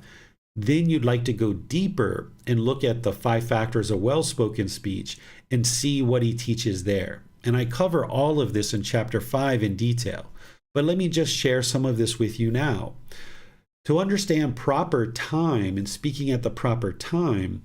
then you'd like to go deeper and look at the 5 factors of well-spoken speech and see what he teaches there. And I cover all of this in chapter 5 in detail, but let me just share some of this with you now. To understand proper time and speaking at the proper time,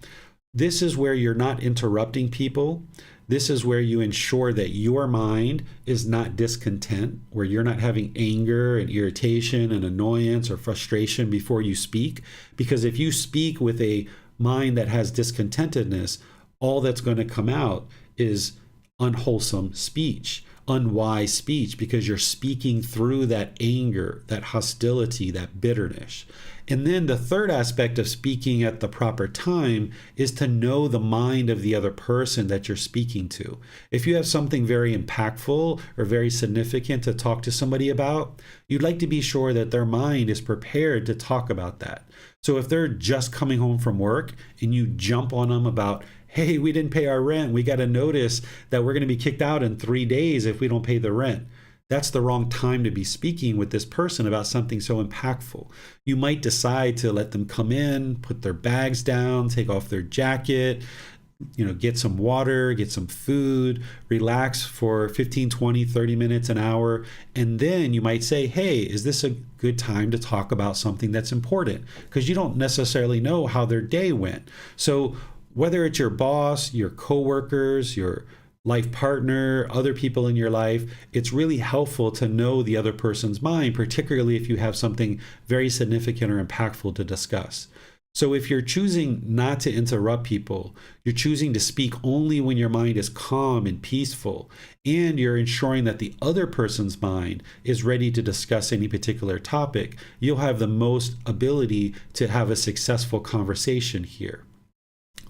this is where you're not interrupting people. This is where you ensure that your mind is not discontent, where you're not having anger and irritation and annoyance or frustration before you speak. Because if you speak with a mind that has discontentedness, all that's going to come out is unwholesome speech, unwise speech, because you're speaking through that anger, that hostility, that bitterness. And then the third aspect of speaking at the proper time is to know the mind of the other person that you're speaking to. If you have something very impactful or very significant to talk to somebody about, you'd like to be sure that their mind is prepared to talk about that. So if they're just coming home from work and you jump on them about, hey, we didn't pay our rent, we got a notice that we're going to be kicked out in 3 days if we don't pay the rent. That's the wrong time to be speaking with this person about something so impactful. You might decide to let them come in, put their bags down, take off their jacket, get some water, get some food, relax for 15, 20, 30 minutes, an hour. And then you might say, hey, is this a good time to talk about something that's important? Because you don't necessarily know how their day went. So whether it's your boss, your coworkers, your life partner, other people in your life, it's really helpful to know the other person's mind, particularly if you have something very significant or impactful to discuss. So if you're choosing not to interrupt people, you're choosing to speak only when your mind is calm and peaceful, and you're ensuring that the other person's mind is ready to discuss any particular topic, you'll have the most ability to have a successful conversation here.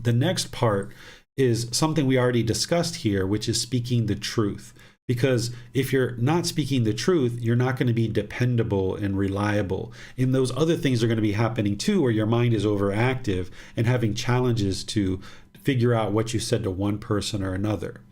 The next part is something we already discussed here, which is speaking the truth. Because if you're not speaking the truth, you're not going to be dependable and reliable. And those other things are going to be happening too, where your mind is overactive and having challenges to figure out what you said to one person or another.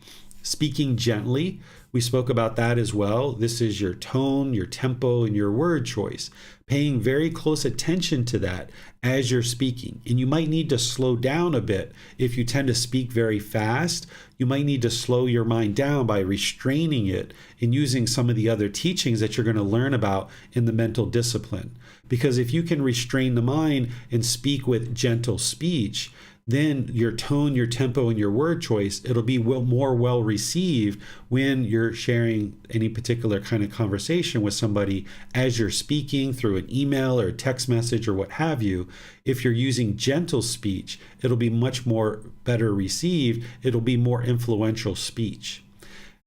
Speaking gently, we spoke about that as well. This is your tone, your tempo, and your word choice. Paying very close attention to that as you're speaking. And you might need to slow down a bit. If you tend to speak very fast, you might need to slow your mind down by restraining it and using some of the other teachings that you're going to learn about in the mental discipline. Because if you can restrain the mind and speak with gentle speech, then your tone, your tempo, and your word choice, it'll be more well received when you're sharing any particular kind of conversation with somebody as you're speaking through an email or a text message or what have you. If you're using gentle speech, it'll be much more better received. It'll be more influential speech.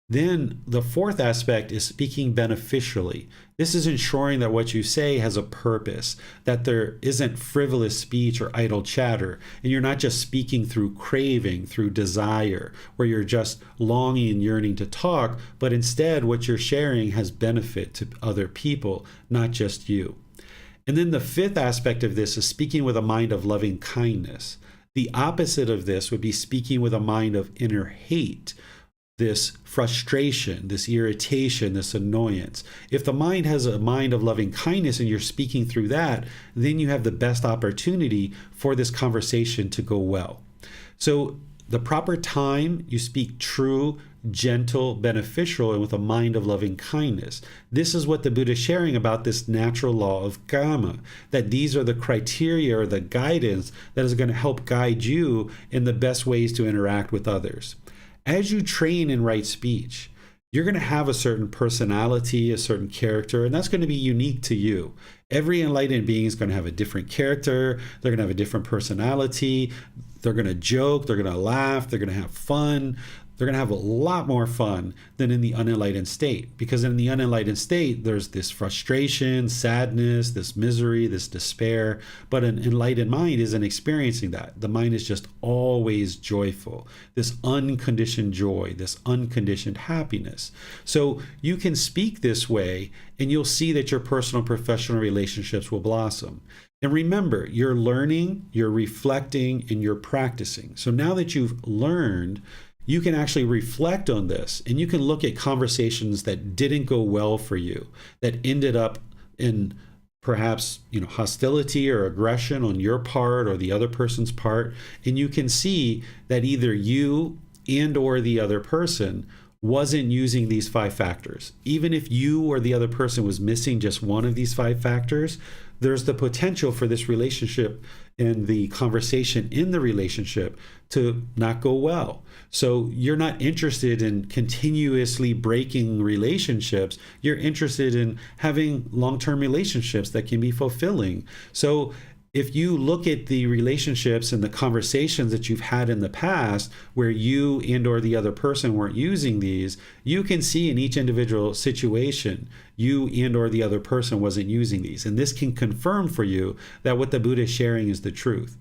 Then the fourth aspect is speaking beneficially. This is ensuring that what you say has a purpose, that there isn't frivolous speech or idle chatter, and you're not just speaking through craving, through desire, where you're just longing and yearning to talk, but instead what you're sharing has benefit to other people, not just you. And then the fifth aspect of this is speaking with a mind of loving kindness. The opposite of this would be speaking with a mind of inner hate, this frustration, this irritation, this annoyance. If the mind has a mind of loving kindness and you're speaking through that, then you have the best opportunity for this conversation to go well. So The proper time, you speak true, gentle, beneficial, and with a mind of loving kindness. This is what the Buddha is sharing about this natural law of karma, that these are the criteria or the guidance that is going to help guide you in the best ways to interact with others. As you train in right speech, you're going to have a certain personality, a certain character, and that's going to be unique to you. Every enlightened being is going to have a different character. They're going to have a different personality. They're going to joke. They're going to laugh. They're going to have fun. They're going to have a lot more fun than in the unenlightened state, because in the unenlightened state, there's this frustration, sadness, this misery, this despair. But an enlightened mind isn't experiencing that. The mind is just always joyful, this unconditioned joy, this unconditioned happiness. So you can speak this way, and you'll see that your personal and professional relationships will blossom. And remember, you're learning, you're reflecting, and you're practicing. So now that you've learned, you can actually reflect on this, and you can look at conversations that didn't go well for you, that ended up in perhaps, hostility or aggression on your part or the other person's part. And you can see that either you and or the other person wasn't using these 5 factors. Even if you or the other person was missing just one of these 5 factors, there's the potential for this relationship and the conversation in the relationship to not go well. So you're not interested in continuously breaking relationships. You're interested in having long-term relationships that can be fulfilling. So if you look at the relationships and the conversations that you've had in the past where you and or the other person weren't using these, you can see in each individual situation, you and or the other person wasn't using these. And this can confirm for you that what the Buddha is sharing is the truth.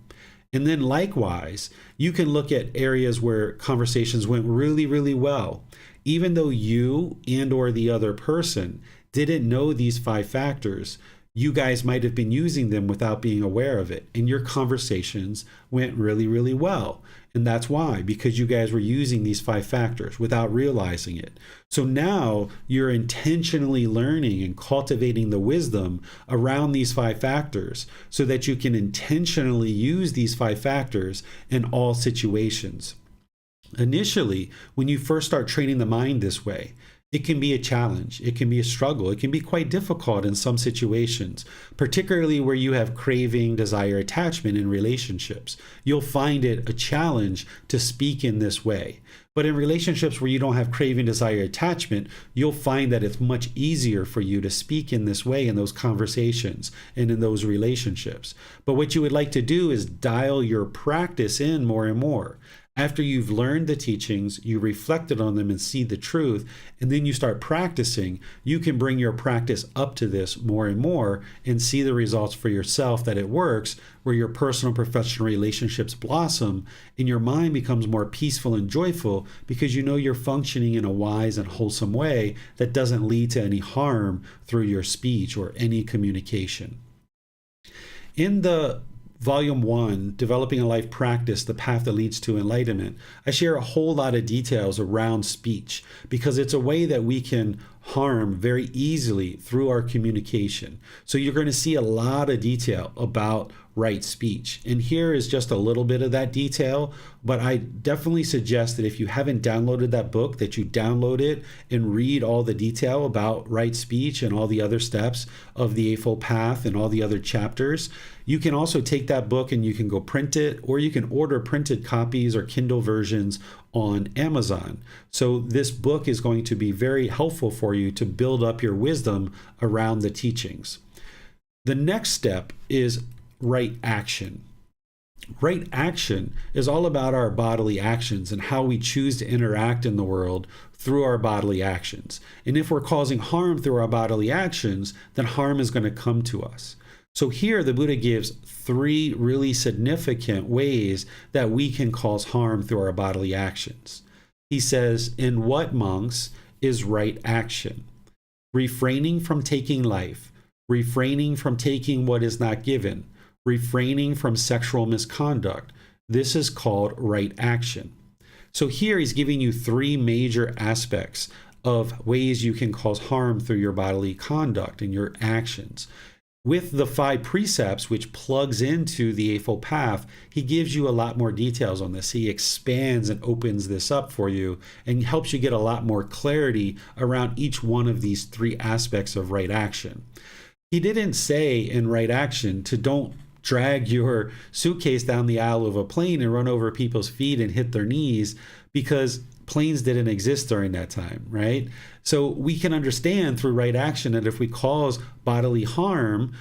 And then likewise, you can look at areas where conversations went really, really well. Even though you and or the other person didn't know these 5 factors, you guys might have been using them without being aware of it. And your conversations went really, really well. And that's why, because you guys were using these 5 factors without realizing it. So now you're intentionally learning and cultivating the wisdom around these 5 factors so that you can intentionally use these 5 factors in all situations. Initially, when you first start training the mind this way, it can be a challenge. It can be a struggle. It can be quite difficult in some situations, particularly where you have craving, desire, attachment in relationships. You'll find it a challenge to speak in this way. But in relationships where you don't have craving, desire, attachment, you'll find that it's much easier for you to speak in this way in those conversations and in those relationships. But what you would like to do is dial your practice in more and more. After you've learned the teachings, you reflected on them and see the truth, and then you start practicing, you can bring your practice up to this more and more and see the results for yourself that it works, where your personal and professional relationships blossom and your mind becomes more peaceful and joyful because you know you're functioning in a wise and wholesome way that doesn't lead to any harm through your speech or any communication. In the Volume 1, Developing a Life Practice, The Path That Leads to Enlightenment, I share a whole lot of details around speech because it's a way that we can harm very easily through our communication. So you're going to see a lot of detail about right speech. And here is just a little bit of that detail, but I definitely suggest that if you haven't downloaded that book, that you download it and read all the detail about right speech and all the other steps of the Eightfold Path and all the other chapters. You can also take that book and you can go print it, or you can order printed copies or Kindle versions on Amazon. So this book is going to be very helpful for you to build up your wisdom around the teachings. The next step is right action. Right action is all about our bodily actions and how we choose to interact in the world through our bodily actions. And if we're causing harm through our bodily actions, then harm is going to come to us. So here the Buddha gives 3 really significant ways that we can cause harm through our bodily actions. He says, in what, monks, is right action? Refraining from taking life, refraining from taking what is not given, refraining from sexual misconduct. This is called right action. So here he's giving you 3 major aspects of ways you can cause harm through your bodily conduct and your actions. With the 5 precepts, which plugs into the Eightfold Path, he gives you a lot more details on this. He expands and opens this up for you and helps you get a lot more clarity around each one of these 3 aspects of right action. He didn't say in right action to don't drag your suitcase down the aisle of a plane and run over people's feet and hit their knees, because planes didn't exist during that time, right? So we can understand through right action that if we cause bodily harm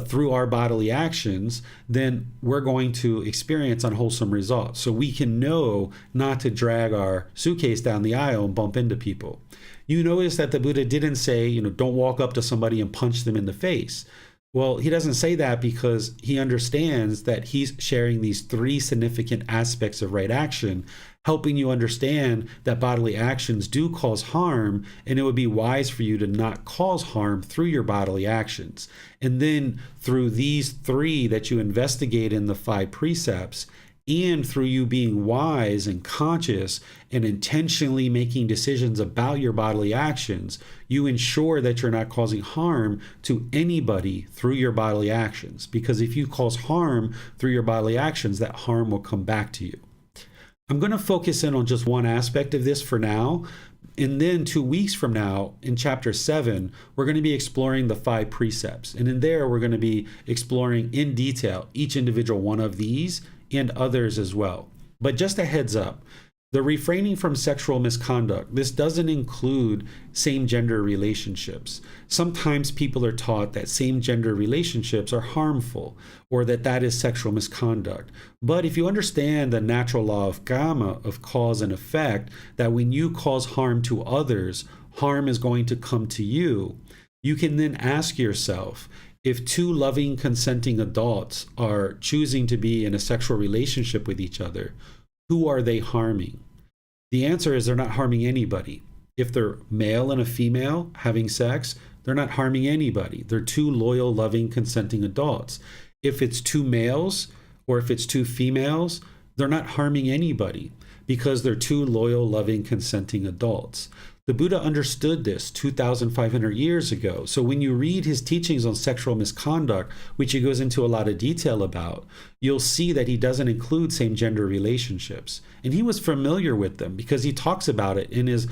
through our bodily actions, then we're going to experience unwholesome results. So we can know not to drag our suitcase down the aisle and bump into people. You notice that the Buddha didn't say, don't walk up to somebody and punch them in the face. Well, he doesn't say that because he understands that he's sharing these 3 significant aspects of right action, helping you understand that bodily actions do cause harm, and it would be wise for you to not cause harm through your bodily actions. And then through these 3 that you investigate in the 5 precepts, and through you being wise and conscious and intentionally making decisions about your bodily actions, you ensure that you're not causing harm to anybody through your bodily actions. Because if you cause harm through your bodily actions, that harm will come back to you. I'm going to focus in on just one aspect of this for now. And then 2 weeks from now, in chapter 7, we're going to be exploring the 5 precepts. And in there, we're going to be exploring in detail each individual one of these and others as well. But just a heads up, the refraining from sexual misconduct, this doesn't include same-gender relationships. Sometimes people are taught that same-gender relationships are harmful or that is sexual misconduct. But if you understand the natural law of karma, of cause and effect, that when you cause harm to others, harm is going to come to you, you can then ask yourself, if 2 loving, consenting adults are choosing to be in a sexual relationship with each other, who are they harming? The answer is they're not harming anybody. If they're male and a female having sex, they're not harming anybody. They're 2 loyal, loving, consenting adults. If it's 2 males or if it's 2 females, they're not harming anybody because they're 2 loyal, loving, consenting adults. The Buddha understood this 2,500 years ago. So when you read his teachings on sexual misconduct, which he goes into a lot of detail about, you'll see that he doesn't include same-gender relationships. And he was familiar with them because he talks about it in his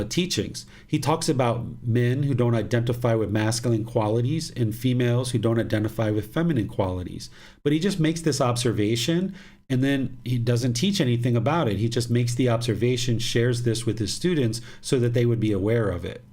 teachings. He talks about men who don't identify with masculine qualities and females who don't identify with feminine qualities. But he just makes this observation and then he doesn't teach anything about it. He just makes the observation, shares this with his students so that they would be aware of it.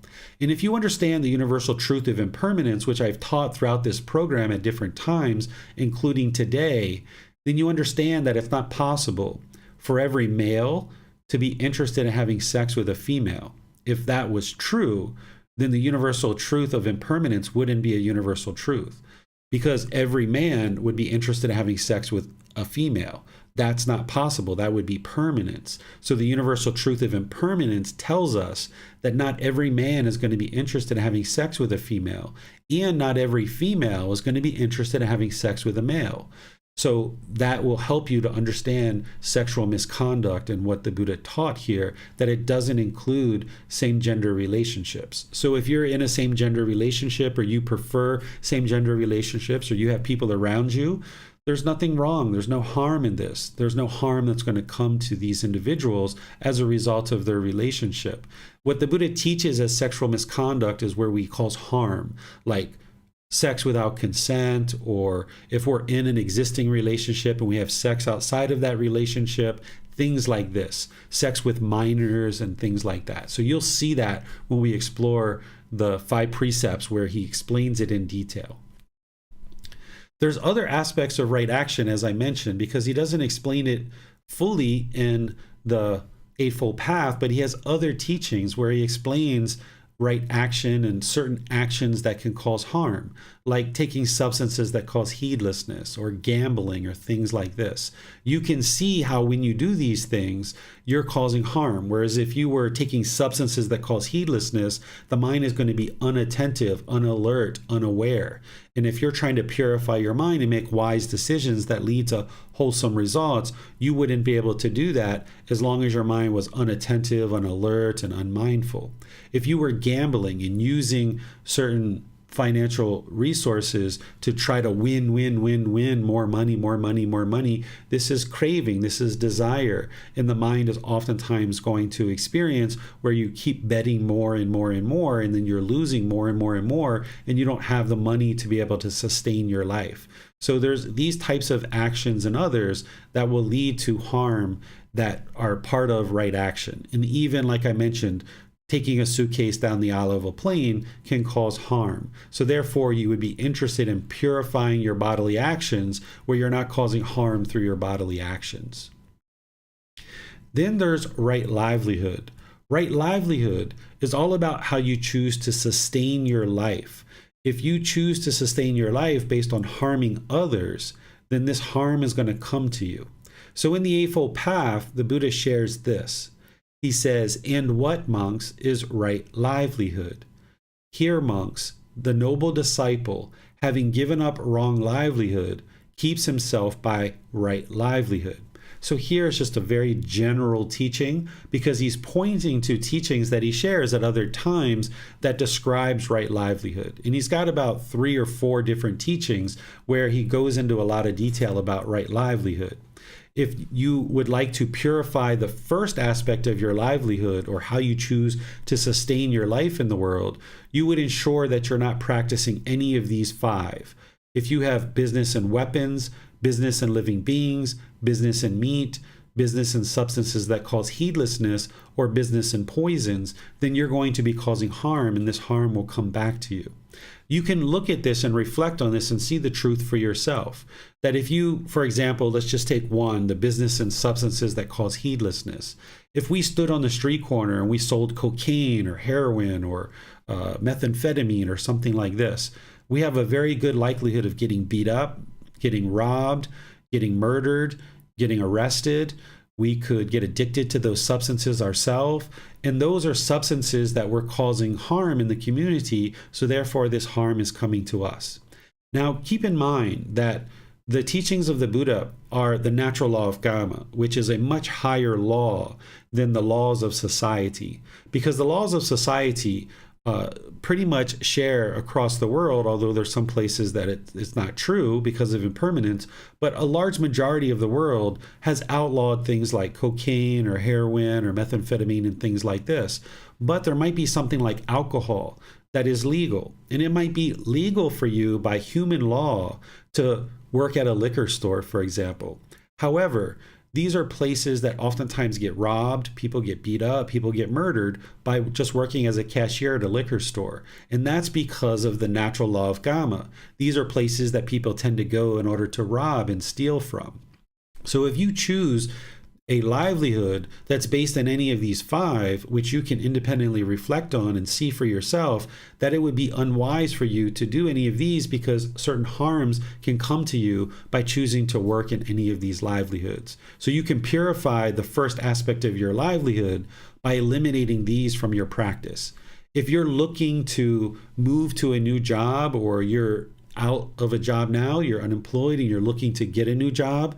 And if you understand the universal truth of impermanence, which I've taught throughout this program at different times, including today, then you understand that it's not possible for every male to be interested in having sex with a female. If that was true, then the universal truth of impermanence wouldn't be a universal truth, because every man would be interested in having sex with a female. That's not possible. That would be permanence. So the universal truth of impermanence tells us that not every man is going to be interested in having sex with a female, and not every female is going to be interested in having sex with a male. So that will help you to understand sexual misconduct and what the Buddha taught here, that it doesn't include same-gender relationships. So if you're in a same-gender relationship or you prefer same-gender relationships or you have people around you, there's nothing wrong. There's no harm in this. There's no harm that's going to come to these individuals as a result of their relationship. What the Buddha teaches as sexual misconduct is where we cause harm, like sex without consent, or if we're in an existing relationship and we have sex outside of that relationship, things like this, sex with minors and things like that. So you'll see that when we explore the 5 precepts where he explains it in detail. There's other aspects of right action, as I mentioned, because he doesn't explain it fully in the Eightfold Path, but he has other teachings where he explains right action and certain actions that can cause harm, like taking substances that cause heedlessness or gambling or things like this. You can see how when you do these things, you're causing harm. Whereas if you were taking substances that cause heedlessness, the mind is going to be unattentive, unalert, unaware. And if you're trying to purify your mind and make wise decisions that lead to wholesome results, you wouldn't be able to do that as long as your mind was unattentive, unalert, and unmindful. If you were gambling and using certain financial resources to try to win, more money, more money, more money. This is craving, this is desire. And the mind is oftentimes going to experience where you keep betting more and more and more, and then you're losing more and more and more, and you don't have the money to be able to sustain your life. So there's these types of actions and others that will lead to harm that are part of right action. And even like I mentioned, taking a suitcase down the aisle of a plane can cause harm. So therefore, you would be interested in purifying your bodily actions where you're not causing harm through your bodily actions. Then there's right livelihood. Right livelihood is all about how you choose to sustain your life. If you choose to sustain your life based on harming others, then this harm is going to come to you. So in the Eightfold Path, the Buddha shares this. He says, "And what, monks, is right livelihood? Here, monks, the noble disciple, having given up wrong livelihood, keeps himself by right livelihood." So here is just a very general teaching, because he's pointing to teachings that he shares at other times that describes right livelihood. And he's got about 3 or 4 different teachings where he goes into a lot of detail about right livelihood. If you would like to purify the first aspect of your livelihood, or how you choose to sustain your life in the world, you would ensure that you're not practicing any of these 5. If you have business and weapons, business and living beings, business and meat, business and substances that cause heedlessness, or business and poisons, then you're going to be causing harm, and this harm will come back to you. You can look at this and reflect on this and see the truth for yourself. That if you, for example, let's just take one, the business and substances that cause heedlessness. If we stood on the street corner and we sold cocaine or heroin or methamphetamine or something like this, we have a very good likelihood of getting beat up, getting robbed, getting murdered, getting arrested. We could get addicted to those substances ourselves. And those are substances that we're causing harm in the community. So therefore, this harm is coming to us. Now, keep in mind that the teachings of the Buddha are the natural law of karma, which is a much higher law than the laws of society. Because the laws of society pretty much share across the world, although there's some places that it's not true because of impermanence, but a large majority of the world has outlawed things like cocaine or heroin or methamphetamine and things like this. But there might be something like alcohol that is legal, and it might be legal for you by human law to work at a liquor store, for example. However, these are places that oftentimes get robbed, people get beat up, people get murdered by just working as a cashier at a liquor store. And that's because of the natural law of karma. These are places that people tend to go in order to rob and steal from. So if you choose a livelihood that's based on any of these 5, which you can independently reflect on and see for yourself, that it would be unwise for you to do any of these, because certain harms can come to you by choosing to work in any of these livelihoods. So you can purify the first aspect of your livelihood by eliminating these from your practice. If you're looking to move to a new job, or you're out of a job now, you're unemployed and you're looking to get a new job,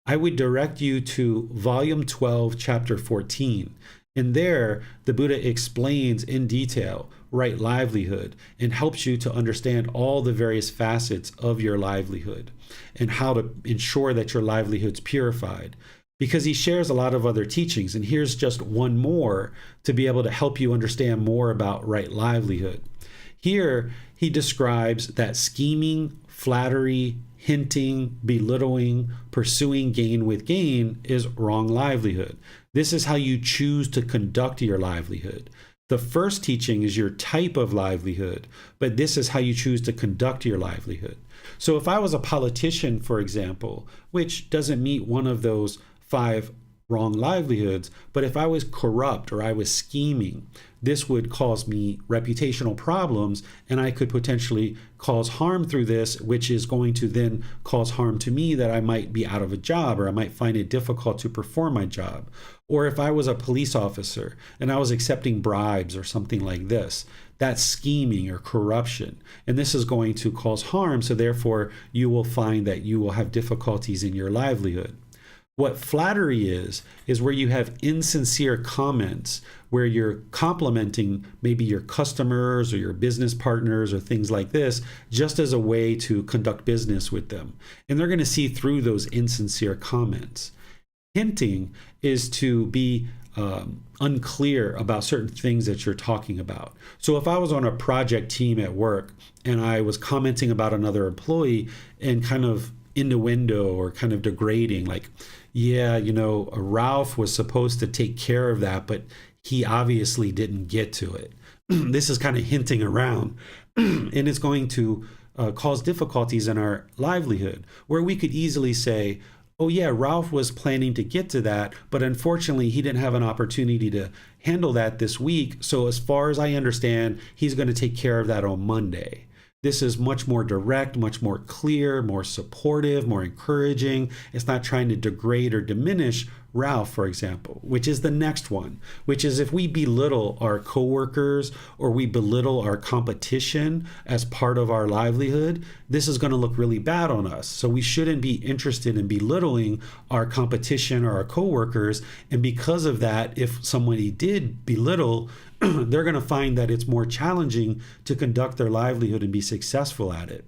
I would direct you to volume 12, chapter 14. And there, the Buddha explains in detail right livelihood and helps you to understand all the various facets of your livelihood and how to ensure that your livelihood's purified. Because he shares a lot of other teachings, and here's just one more to be able to help you understand more about right livelihood. Here, he describes that scheming, flattery, hinting, belittling, pursuing gain with gain is wrong livelihood. This is how you choose to conduct your livelihood. The first teaching is your type of livelihood, but this is how you choose to conduct your livelihood. So if I was a politician, for example, which doesn't meet one of those 5 wrong livelihoods, but if I was corrupt or I was scheming, this would cause me reputational problems, and I could potentially cause harm through this, which is going to then cause harm to me, that I might be out of a job, or I might find it difficult to perform my job. Or if I was a police officer and I was accepting bribes or something like this, that's scheming or corruption, and this is going to cause harm, so therefore you will find that you will have difficulties in your livelihood. What flattery is where you have insincere comments, where you're complimenting maybe your customers or your business partners or things like this, just as a way to conduct business with them. And they're going to see through those insincere comments. Hinting is to be unclear about certain things that you're talking about. So if I was on a project team at work and I was commenting about another employee and kind of innuendo or kind of degrading, like, yeah, Ralph was supposed to take care of that, but he obviously didn't get to it. This is kind of hinting around, and it's going to cause difficulties in our livelihood, where we could easily say, oh yeah, Ralph was planning to get to that, but unfortunately he didn't have an opportunity to handle that this week. So as far as I understand, he's going to take care of that on Monday. This is much more direct, much more clear, more supportive, more encouraging. It's not trying to degrade or diminish Ralph, for example, which is the next one, which is if we belittle our coworkers or we belittle our competition as part of our livelihood, this is going to look really bad on us. So we shouldn't be interested in belittling our competition or our coworkers. And because of that, if somebody did belittle, they're going to find that it's more challenging to conduct their livelihood and be successful at it.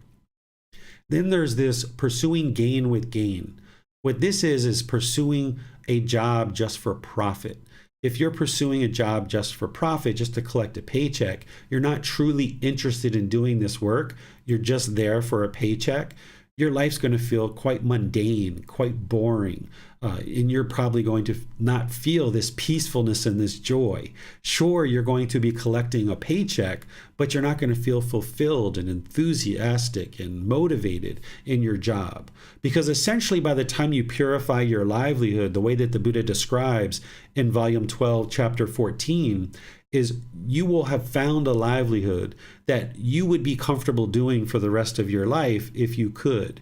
Then there's this pursuing gain with gain. What this is pursuing a job just for profit. If you're pursuing a job just for profit, just to collect a paycheck, you're not truly interested in doing this work. You're just there for a paycheck. Your life's going to feel quite mundane, quite boring, and you're probably going to not feel this peacefulness and this joy. Sure, you're going to be collecting a paycheck, but you're not going to feel fulfilled and enthusiastic and motivated in your job. Because essentially, by the time you purify your livelihood, the way that the Buddha describes in Volume 12, Chapter 14, is you will have found a livelihood that you would be comfortable doing for the rest of your life if you could.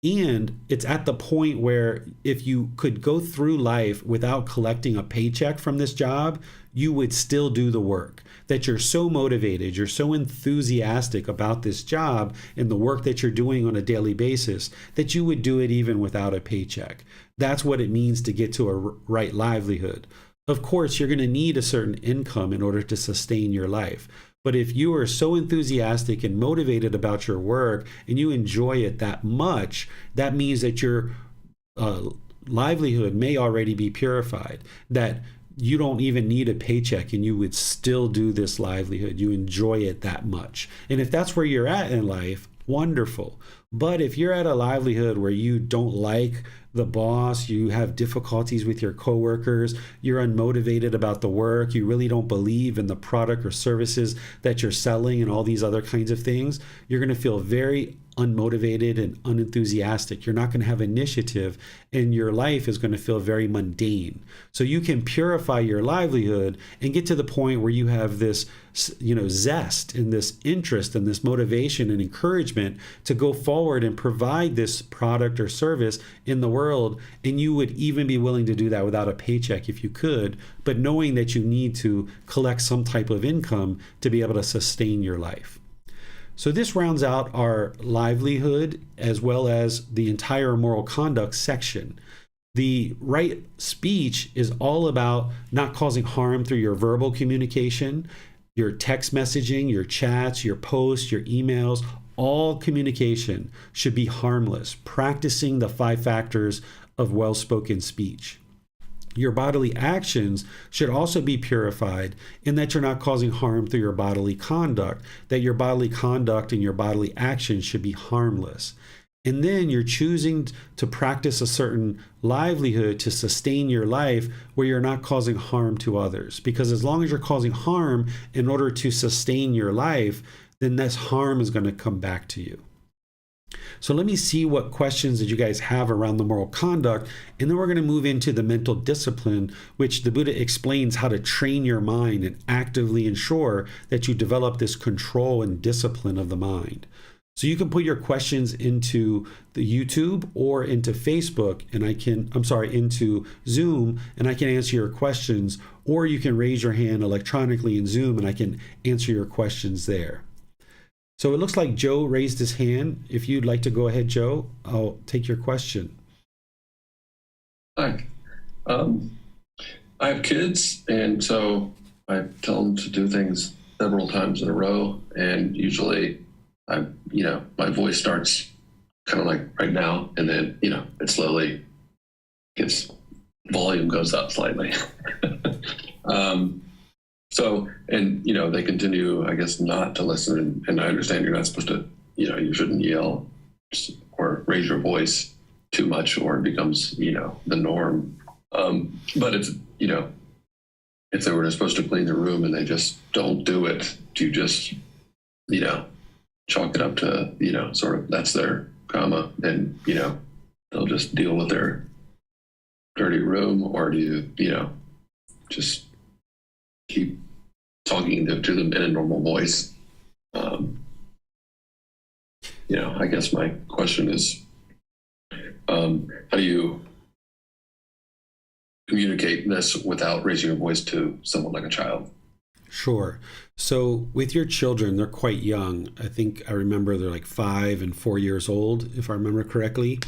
And it's at the point where if you could go through life without collecting a paycheck from this job, you would still do the work. That you're so motivated, you're so enthusiastic about this job and the work that you're doing on a daily basis that you would do it even without a paycheck. That's what it means to get to a right livelihood. Of course, you're going to need a certain income in order to sustain your life. But if you are so enthusiastic and motivated about your work and you enjoy it that much, that means that your livelihood may already be purified, that you don't even need a paycheck and you would still do this livelihood. You enjoy it that much. And if that's where you're at in life, wonderful. But if you're at a livelihood where you don't like the boss, you have difficulties with your coworkers, you're unmotivated about the work, you really don't believe in the product or services that you're selling and all these other kinds of things, you're going to feel very unmotivated and unenthusiastic. You're not going to have initiative and your life is going to feel very mundane. So you can purify your livelihood and get to the point where you have this, zest and this interest and this motivation and encouragement to go forward and provide this product or service in the world. And you would even be willing to do that without a paycheck if you could, but knowing that you need to collect some type of income to be able to sustain your life. So this rounds out our livelihood as well as the entire moral conduct section. The right speech is all about not causing harm through your verbal communication, your text messaging, your chats, your posts, your emails. All communication should be harmless, practicing the 5 factors of well-spoken speech. Your bodily actions should also be purified in that you're not causing harm through your bodily conduct, that your bodily conduct and your bodily actions should be harmless. And then you're choosing to practice a certain livelihood to sustain your life where you're not causing harm to others. Because as long as you're causing harm in order to sustain your life, then this harm is going to come back to you. So let me see what questions that you guys have around the moral conduct, and then we're going to move into the mental discipline, which the Buddha explains how to train your mind and actively ensure that you develop this control and discipline of the mind. So you can put your questions into the YouTube or into Facebook, and into Zoom, and I can answer your questions, or you can raise your hand electronically in Zoom and I can answer your questions there. So it looks like Joe raised his hand. If you'd like to go ahead, Joe, I'll take your question. Hi. Um, I have kids, and so I tell them to do things several times in a row, and usually my voice starts kind of like right now, and then, it slowly gets, volume goes up slightly. um, they continue, I guess, not to listen, and I understand you're not supposed to, you shouldn't yell or raise your voice too much, or it becomes, the norm. But it's, if they were supposed to clean the room and they just don't do it, do you just, you know, chalk it up to, sort of that's their karma, and, they'll just deal with their dirty room? Or do you, just keep talking to them in a normal voice? I guess my question is, how do you communicate this without raising your voice to someone like a child? Sure. So with your children, they're quite young. I think I remember they're like 5 and 4 years old, if I remember correctly.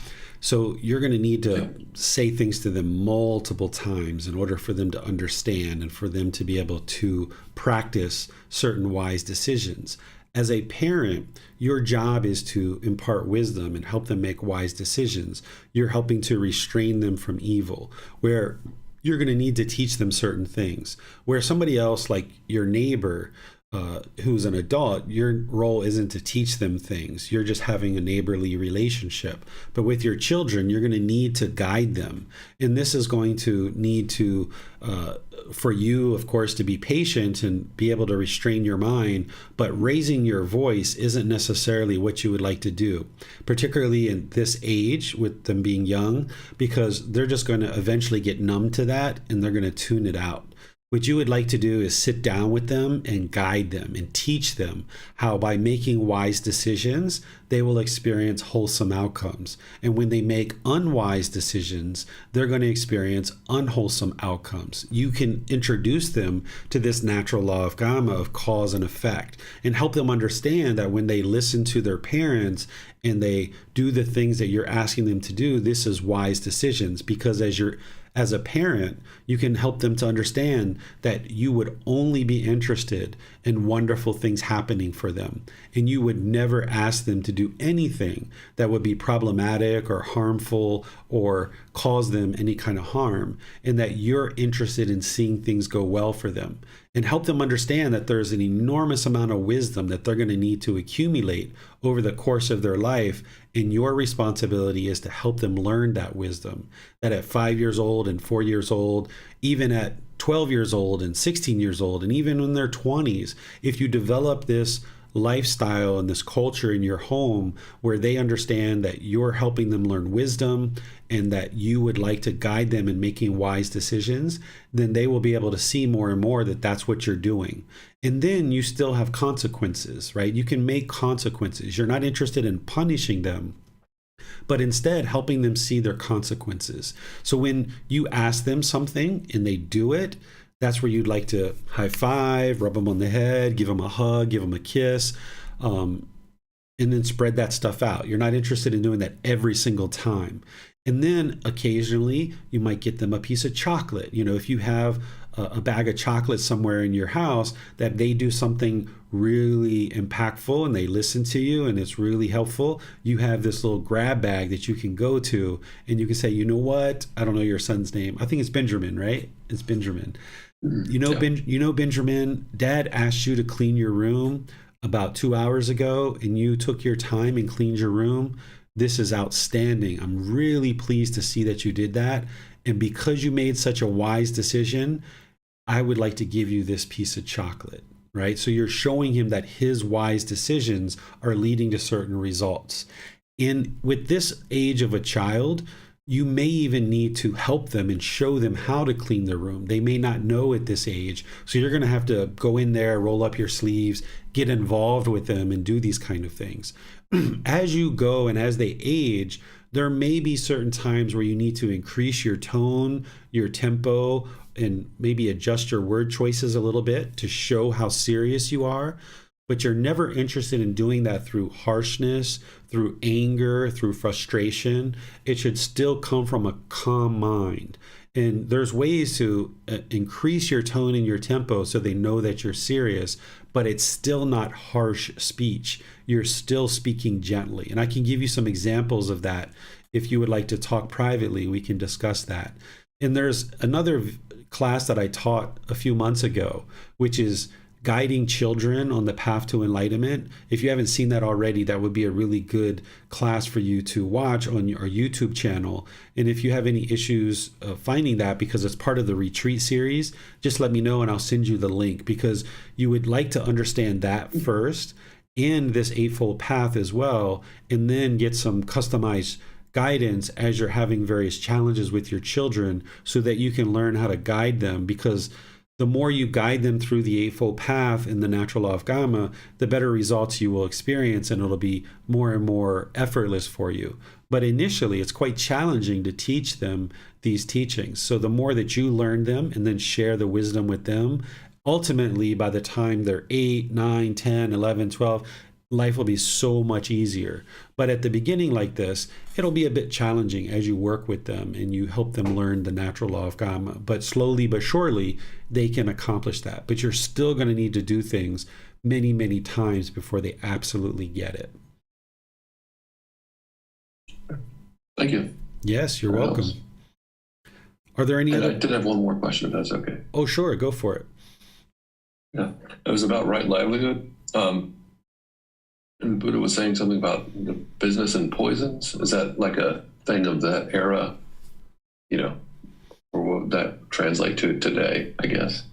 So you're going to need to say things to them multiple times in order for them to understand and for them to be able to practice certain wise decisions. As a parent, your job is to impart wisdom and help them make wise decisions. You're helping to restrain them from evil, where you're going to need to teach them certain things. Where somebody else, like your neighbor, who's an adult, your role isn't to teach them things. You're just having a neighborly relationship. But with your children, you're going to need to guide them. And this is going to need to, for you, of course, to be patient and be able to restrain your mind. But raising your voice isn't necessarily what you would like to do, particularly in this age with them being young, because they're just going to eventually get numb to that and they're going to tune it out. What you would like to do is sit down with them and guide them and teach them how, by making wise decisions, they will experience wholesome outcomes. And when they make unwise decisions, they're going to experience unwholesome outcomes. You can introduce them to this natural law of karma, of cause and effect, and help them understand that when they listen to their parents and they do the things that you're asking them to do, this is wise decisions. Because as a parent, you can help them to understand that you would only be interested in wonderful things happening for them. And you would never ask them to do anything that would be problematic or harmful or cause them any kind of harm. And that you're interested in seeing things go well for them. And help them understand that there's an enormous amount of wisdom that they're going to need to accumulate over the course of their life. And your responsibility is to help them learn that wisdom. That at 5 years old and 4 years old, even at 12 years old and 16 years old, and even in their 20s, if you develop this lifestyle and this culture in your home where they understand that you're helping them learn wisdom and that you would like to guide them in making wise decisions, then they will be able to see more and more that that's what you're doing. And then you still have consequences, right? You can make consequences. You're not interested in punishing them, but instead helping them see their consequences. So when you ask them something and they do it, that's where you'd like to high five, rub them on the head, give them a hug, give them a kiss, and then spread that stuff out. You're not interested in doing that every single time. And then occasionally you might get them a piece of chocolate. If you have a bag of chocolate somewhere in your house, that they do something really impactful and they listen to you and it's really helpful, you have this little grab bag that you can go to and you can say, you know what? I don't know your son's name. I think it's Benjamin, right? It's Benjamin. Benjamin, Dad asked you to clean your room about 2 hours ago and you took your time and cleaned your room. This is outstanding. I'm really pleased to see that you did that. And because you made such a wise decision, I would like to give you this piece of chocolate, right? So you're showing him that his wise decisions are leading to certain results. And with this age of a child, you may even need to help them and show them how to clean their room. They may not know at this age. So you're going to have to go in there, roll up your sleeves, get involved with them and do these kind of things. As you go and as they age, there may be certain times where you need to increase your tone, your tempo, and maybe adjust your word choices a little bit to show how serious you are. but you're never interested in doing that through harshness, through anger, through frustration. It should still come from a calm mind. And there's ways to increase your tone and your tempo so they know that you're serious, but it's still not harsh speech. You're still speaking gently. And I can give you some examples of that. If you would like to talk privately, we can discuss that. And there's another class that I taught a few months ago, which is guiding children on the path to enlightenment. If you haven't seen that already, that would be a really good class for you to watch on our YouTube channel. And if you have any issues finding that, because it's part of the retreat series, just let me know and I'll send you the link, because you would like to understand that first and this Eightfold Path as well, and then get some customized guidance as you're having various challenges with your children so that you can learn how to guide them. Because the more you guide them through the Eightfold Path in the natural law of Karma, the better results you will experience, and it'll be more and more effortless for you. But initially, it's quite challenging to teach them these teachings. So the more that you learn them and then share the wisdom with them, ultimately, by the time they're 8, 9, 10, 11, 12, life will be so much easier. But at the beginning like this, it'll be a bit challenging as you work with them and you help them learn the natural law of Karma. But slowly but surely, they can accomplish that. But you're still going to need to do things many, many times before they absolutely get it. Thank you. Yes, you're welcome. Are there any other? I did have one more question, if that's okay. Oh, sure. Go for it. Yeah. It was about right livelihood. And Buddha was saying something about the business and poisons. Is that like a thing of that era, or what would that translate to today, I guess,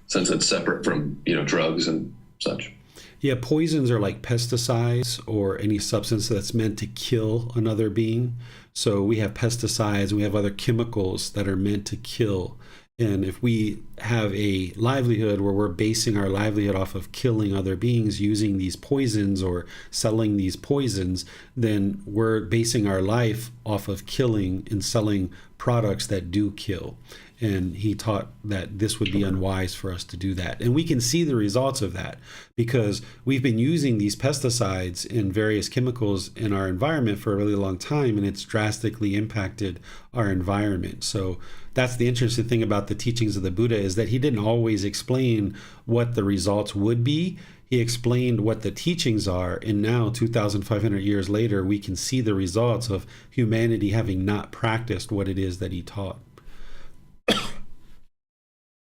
since it's separate from, drugs and such? Yeah, poisons are like pesticides or any substance that's meant to kill another being. So we have pesticides and we have other chemicals that are meant to kill. And if we have a livelihood where we're basing our livelihood off of killing other beings using these poisons or selling these poisons, then we're basing our life off of killing and selling products that do kill. And he taught that this would be unwise for us to do that. And we can see the results of that because we've been using these pesticides and various chemicals in our environment for a really long time, and it's drastically impacted our environment. So that's the interesting thing about the teachings of the Buddha, is that he didn't always explain what the results would be. He explained what the teachings are, and now 2,500 years later, we can see the results of humanity having not practiced what it is that he taught.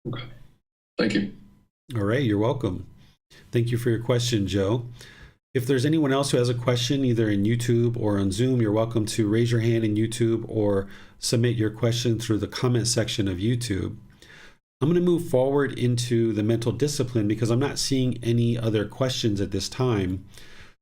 Okay. Thank you. All right, you're welcome. Thank you for your question, Joe. If there's anyone else who has a question, either in YouTube or on Zoom, you're welcome to raise your hand in YouTube or submit your question through the comment section of YouTube. I'm going to move forward into the mental discipline because I'm not seeing any other questions at this time.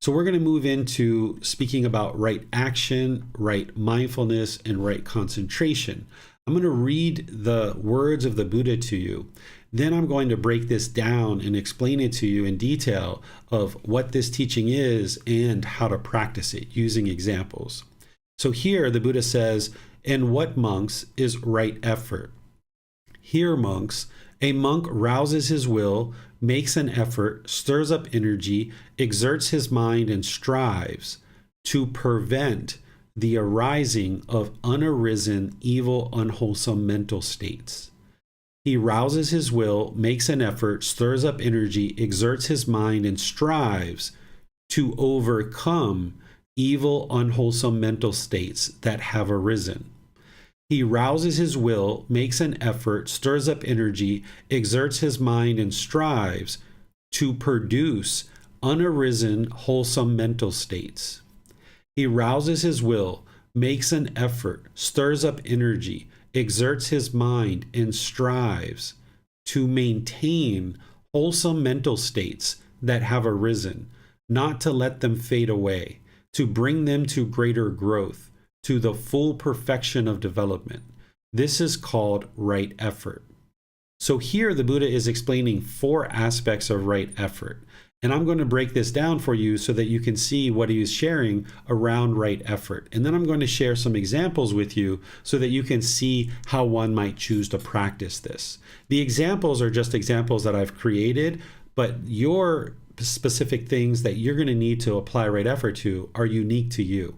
So we're going to move into speaking about right action, right mindfulness, and right concentration. I'm going to read the words of the Buddha to you. Then I'm going to break this down and explain it to you in detail of what this teaching is and how to practice it using examples. So here the Buddha says, "And what, monks, is right effort? Here, monks, a monk rouses his will, makes an effort, stirs up energy, exerts his mind, and strives to prevent the arising of unarisen, evil, unwholesome mental states. He rouses his will, makes an effort, stirs up energy, exerts his mind, and strives to overcome evil, unwholesome mental states that have arisen. He rouses his will, makes an effort, stirs up energy, exerts his mind, and strives to produce unarisen, wholesome mental states. He rouses his will, makes an effort, stirs up energy, exerts his mind, and strives to maintain wholesome mental states that have arisen, not to let them fade away, to bring them to greater growth, to the full perfection of development. This is called right effort." So here the Buddha is explaining 4 aspects of right effort. And I'm going to break this down for you so that you can see what he is sharing around right effort. And then I'm going to share some examples with you so that you can see how one might choose to practice this. The examples are just examples that I've created, but your specific things that you're going to need to apply right effort to are unique to you.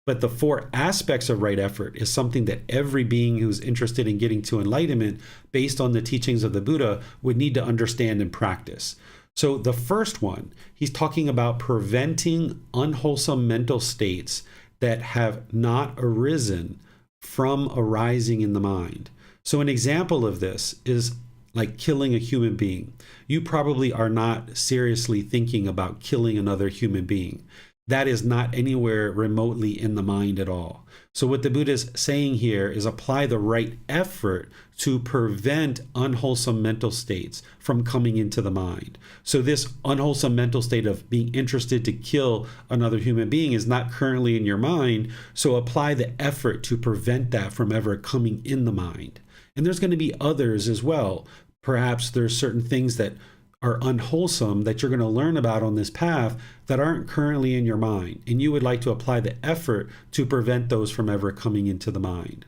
But the 4 aspects of right effort is something that every being who's interested in getting to enlightenment, based on the teachings of the Buddha, would need to understand and practice. So the first one, he's talking about preventing unwholesome mental states that have not arisen from arising in the mind. So an example of this is like killing a human being. You probably are not seriously thinking about killing another human being. That is not anywhere remotely in the mind at all. So what the Buddha is saying here is apply the right effort to prevent unwholesome mental states from coming into the mind. So this unwholesome mental state of being interested to kill another human being is not currently in your mind. So apply the effort to prevent that from ever coming in the mind. And there's going to be others as well. Perhaps there's certain things that are unwholesome that you're going to learn about on this path that aren't currently in your mind, and you would like to apply the effort to prevent those from ever coming into the mind.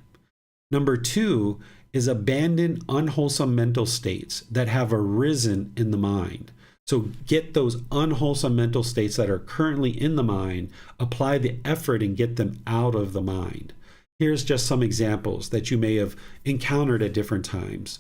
Number 2 is abandon unwholesome mental states that have arisen in the mind. So get those unwholesome mental states that are currently in the mind, apply the effort and get them out of the mind. Here's just some examples that you may have encountered at different times.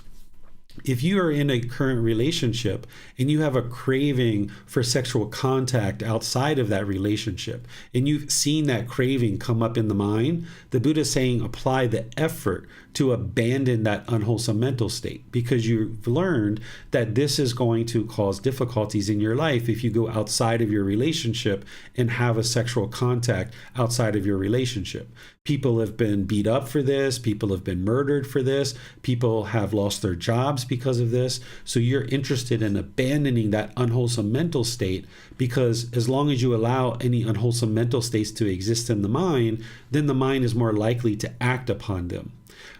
If you are in a current relationship and you have a craving for sexual contact outside of that relationship, and you've seen that craving come up in the mind, the Buddha is saying apply the effort to abandon that unwholesome mental state, because you've learned that this is going to cause difficulties in your life if you go outside of your relationship and have a sexual contact outside of your relationship. People have been beat up for this. People have been murdered for this. People have lost their jobs because of this. So you're interested in abandoning that unwholesome mental state, because as long as you allow any unwholesome mental states to exist in the mind, then the mind is more likely to act upon them.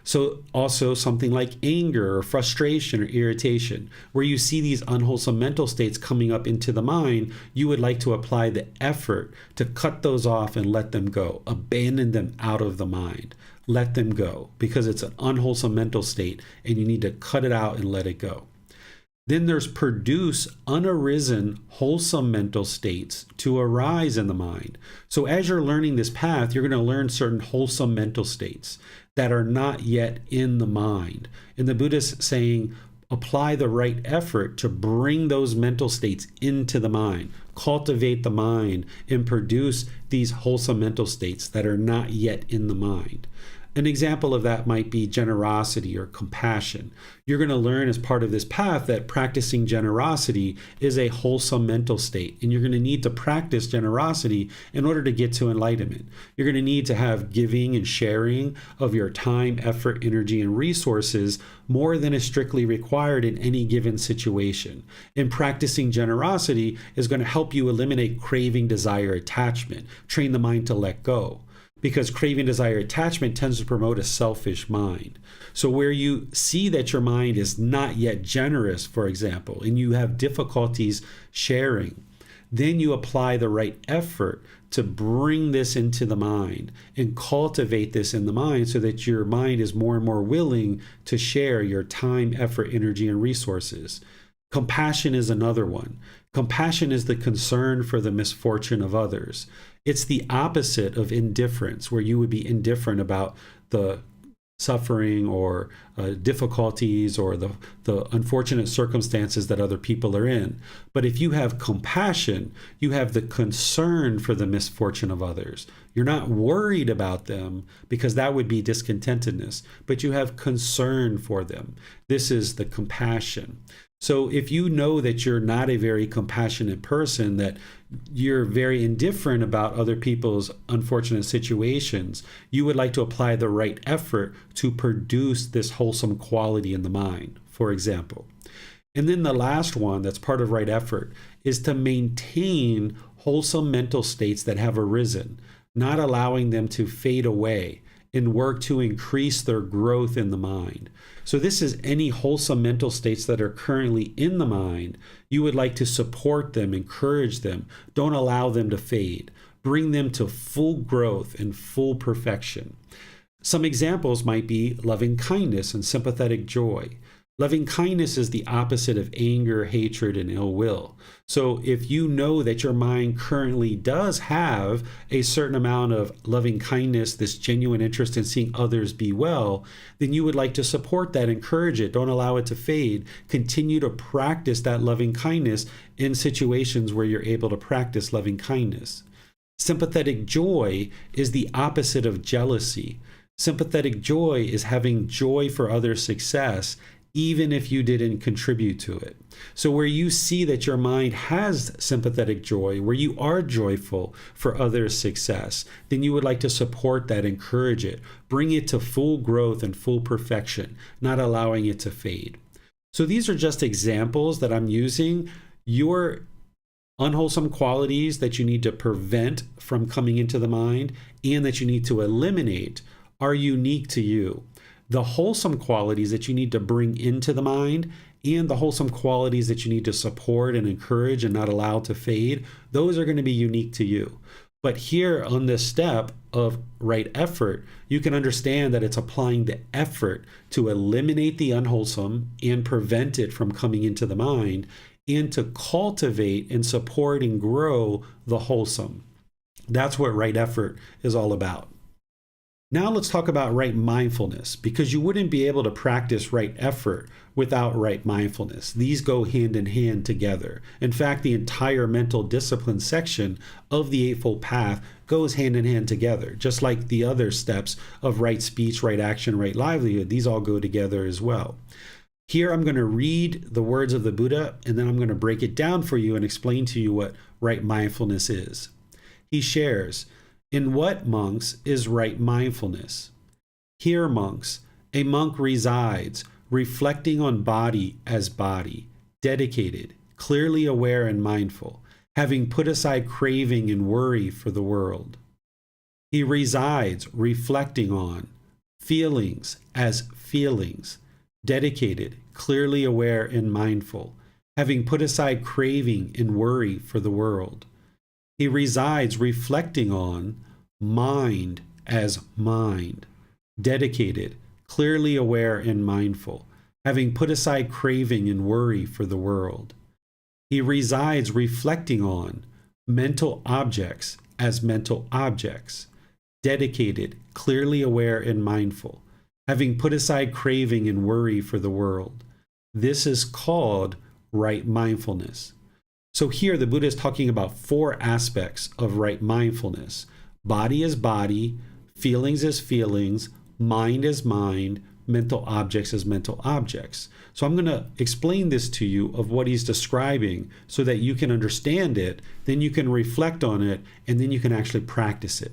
So also something like anger or frustration or irritation, where you see these unwholesome mental states coming up into the mind, you would like to apply the effort to cut those off and let them go. Abandon them out of the mind. Let them go, because it's an unwholesome mental state and you need to cut it out and let it go. Then there's produce unarisen wholesome mental states to arise in the mind. So as you're learning this path, you're going to learn certain wholesome mental states that are not yet in the mind. And the Buddha is saying, apply the right effort to bring those mental states into the mind, cultivate the mind, and produce these wholesome mental states that are not yet in the mind. An example of that might be generosity or compassion. You're going to learn as part of this path that practicing generosity is a wholesome mental state, and you're going to need to practice generosity in order to get to enlightenment. You're going to need to have giving and sharing of your time, effort, energy, and resources more than is strictly required in any given situation. And practicing generosity is going to help you eliminate craving, desire, attachment, train the mind to let go. Because craving, desire, attachment tends to promote a selfish mind. So where you see that your mind is not yet generous, for example, and you have difficulties sharing, then you apply the right effort to bring this into the mind and cultivate this in the mind so that your mind is more and more willing to share your time, effort, energy, and resources. Compassion is another one. Compassion is the concern for the misfortune of others. It's the opposite of indifference, where you would be indifferent about the suffering or difficulties or the unfortunate circumstances that other people are in. But if you have compassion, you have the concern for the misfortune of others. You're not worried about them, because that would be discontentedness, but you have concern for them. This is the compassion. So if you know that you're not a very compassionate person, that you're very indifferent about other people's unfortunate situations, you would like to apply the right effort to produce this wholesome quality in the mind, for example. And then the last one that's part of right effort is to maintain wholesome mental states that have arisen, not allowing them to fade away, and work to increase their growth in the mind. So this is any wholesome mental states that are currently in the mind. You would like to support them, encourage them. Don't allow them to fade. Bring them to full growth and full perfection. Some examples might be loving kindness and sympathetic joy. Loving kindness is the opposite of anger, hatred, and ill will. So if you know that your mind currently does have a certain amount of loving kindness, this genuine interest in seeing others be well, then you would like to support that, encourage it, don't allow it to fade. Continue to practice that loving kindness in situations where you're able to practice loving kindness. Sympathetic joy is the opposite of jealousy. Sympathetic joy is having joy for others' success, even if you didn't contribute to it. So where you see that your mind has sympathetic joy, where you are joyful for others' success, then you would like to support that, encourage it, bring it to full growth and full perfection, not allowing it to fade. So these are just examples that I'm using. Your unwholesome qualities that you need to prevent from coming into the mind and that you need to eliminate are unique to you. The wholesome qualities that you need to bring into the mind and the wholesome qualities that you need to support and encourage and not allow to fade, those are going to be unique to you. But here on this step of right effort, you can understand that it's applying the effort to eliminate the unwholesome and prevent it from coming into the mind, and to cultivate and support and grow the wholesome. That's what right effort is all about. Now let's talk about right mindfulness, because you wouldn't be able to practice right effort without right mindfulness. These go hand in hand together. In fact, the entire mental discipline section of the Eightfold Path goes hand in hand together, just like the other steps of right speech, right action, right livelihood. These all go together as well. Here I'm going to read the words of the Buddha, and then I'm going to break it down for you and explain to you what right mindfulness is. He shares, "In what, monks, is right mindfulness? Here, monks, a monk resides, reflecting on body as body, dedicated, clearly aware and mindful, having put aside craving and worry for the world. He resides, reflecting on feelings as feelings, dedicated, clearly aware and mindful, having put aside craving and worry for the world. He resides reflecting on mind as mind, dedicated, clearly aware and mindful, having put aside craving and worry for the world. He resides reflecting on mental objects as mental objects, dedicated, clearly aware and mindful, having put aside craving and worry for the world. This is called right mindfulness." So here the Buddha is talking about 4 aspects of right mindfulness: body as body, feelings as feelings, mind as mind, mental objects as mental objects. So I'm going to explain this to you of what he's describing so that you can understand it, then you can reflect on it, and then you can actually practice it.